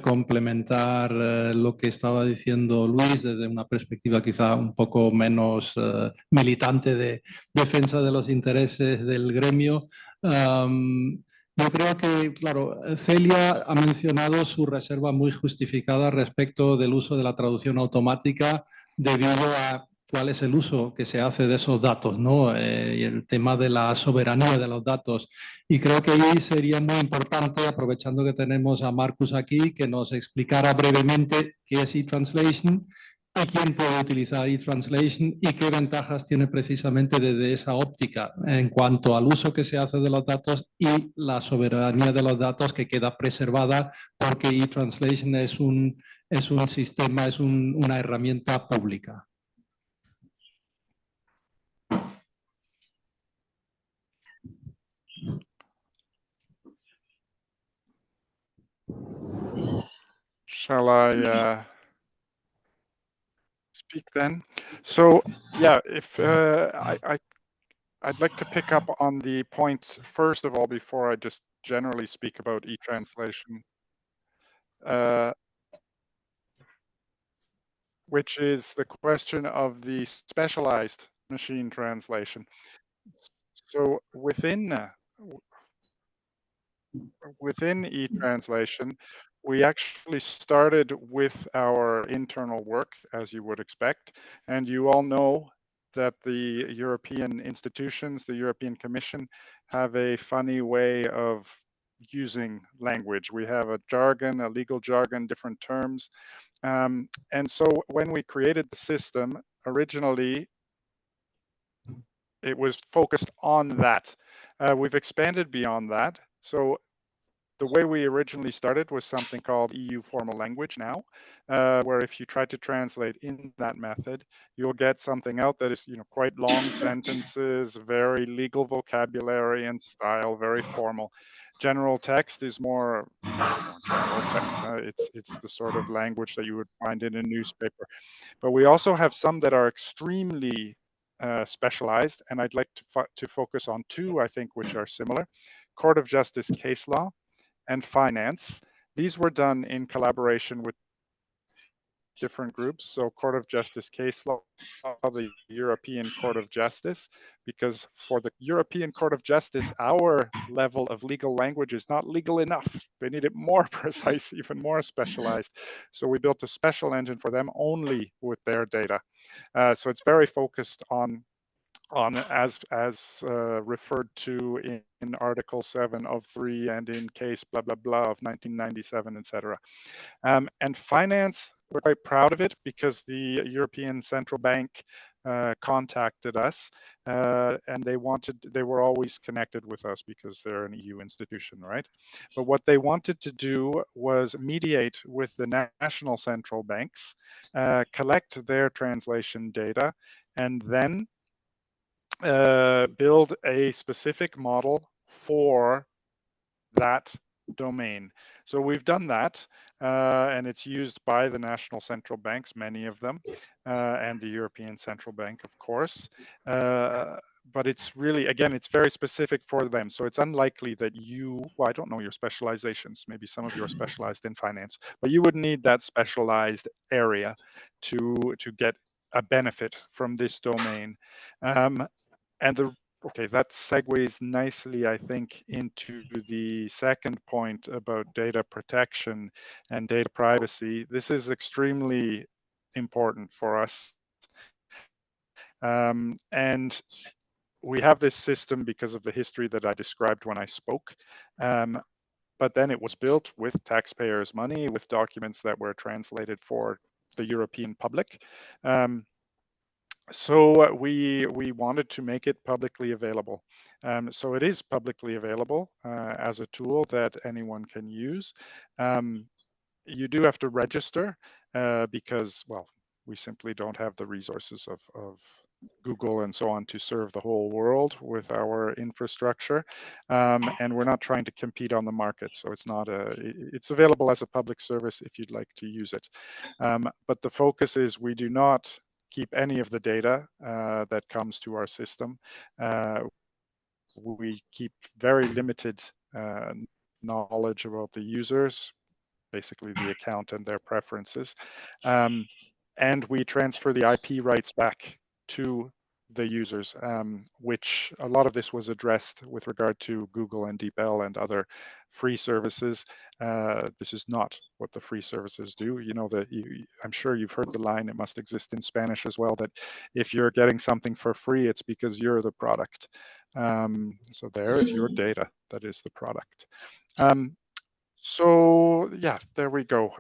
complementar lo que estaba diciendo Luis desde una perspectiva quizá un poco menos militante de defensa de los intereses del gremio. Yo creo que, claro, Celia ha mencionado su reserva muy justificada respecto del uso de la traducción automática debido a cuál es el uso que se hace de esos datos, ¿no? Y el tema de la soberanía de los datos. Y creo que ahí sería muy importante, aprovechando que tenemos a Markus aquí, que nos explicara brevemente qué es eTranslation y quién puede utilizar eTranslation y qué ventajas tiene precisamente desde esa óptica en cuanto al uso que se hace de los datos y la soberanía de los datos que queda preservada porque eTranslation es un sistema, es una herramienta pública. Shall I speak then. So yeah, if I'd like to pick up on the points first of all before I just generally speak about e-translation, which is the question of the specialized machine translation. So within e-translation, we actually started with our internal work, as you would expect, and you all know that the European institutions, the European Commission, have a funny way of using language. We have a jargon, a legal jargon, different terms. And so when we created the system, originally, it was focused on that. We've expanded beyond that. So the way we originally started was something called EU formal language now, where if you try to translate in that method, you'll get something out that is, quite long sentences, very legal vocabulary and style, very formal. General text is more, general text. It's the sort of language that you would find in a newspaper. But we also have some that are extremely specialized, and I'd like to focus on two, I think, which are similar: Court of Justice case law and finance. These were done in collaboration with different groups. So Court of Justice case law, the European Court of Justice, because for the European Court of Justice, our level of legal language is not legal enough. They need it more precise, even more specialized. So we built a special engine for them only with their data. So it's very focused on as referred to in Article 7 of 3 and in case blah, blah, blah of 1997, etc. And finance, we're quite proud of it because the European Central Bank contacted us and they were always connected with us because they're an EU institution, right? But what they wanted to do was mediate with the national central banks, collect their translation data, and then build a specific model for that domain. So we've done that, and it's used by the national central banks, many of them, and the European Central Bank, of course. But it's really, again, it's very specific for them. So it's unlikely that well, I don't know your specializations. Maybe some of you are specialized in finance, but you would need that specialized area to get a benefit from this domain. Okay, that segues nicely, I think, into the second point about data protection and data privacy. This is extremely important for us. And we have this system because of the history that I described when I spoke. But then it was built with taxpayers' money, with documents that were translated for the European public. So we wanted to make it publicly available. So it is publicly available as a tool that anyone can use. You do have to register because, well, we simply don't have the resources of Google and so on to serve the whole world with our infrastructure. And we're not trying to compete on the market. So it's available as a public service if you'd like to use it. But the focus is we do not keep any of the data that comes to our system. We keep very limited knowledge about the users, basically the account and their preferences. And we transfer the IP rights back to the users, which a lot of this was addressed with regard to Google and DeepL and other free services. This is not what the free services do. I'm sure you've heard the line, it must exist in Spanish as well, that if you're getting something for free, it's because you're the product. So there, it's your data that is the product. So yeah, there we go.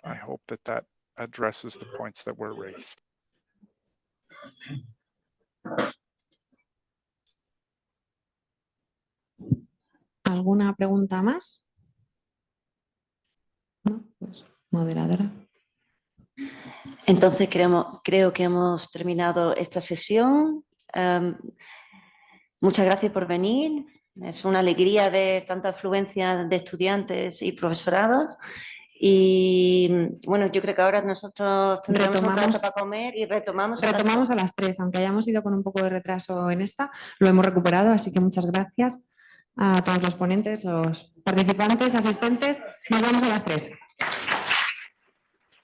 I hope that addresses the points that were raised. ¿Alguna pregunta más? No, pues, moderadora. Entonces creo que hemos terminado esta sesión. Muchas gracias por venir. Es una alegría ver tanta afluencia de estudiantes y profesorado. Y bueno, yo creo que ahora nosotros tendremos un rato Retomamos- para comer y retomamos. Retomamos a las 3, aunque hayamos ido con un poco de retraso en esta, lo hemos recuperado, así que muchas gracias a todos los ponentes, los participantes, asistentes. Nos vemos a las 3.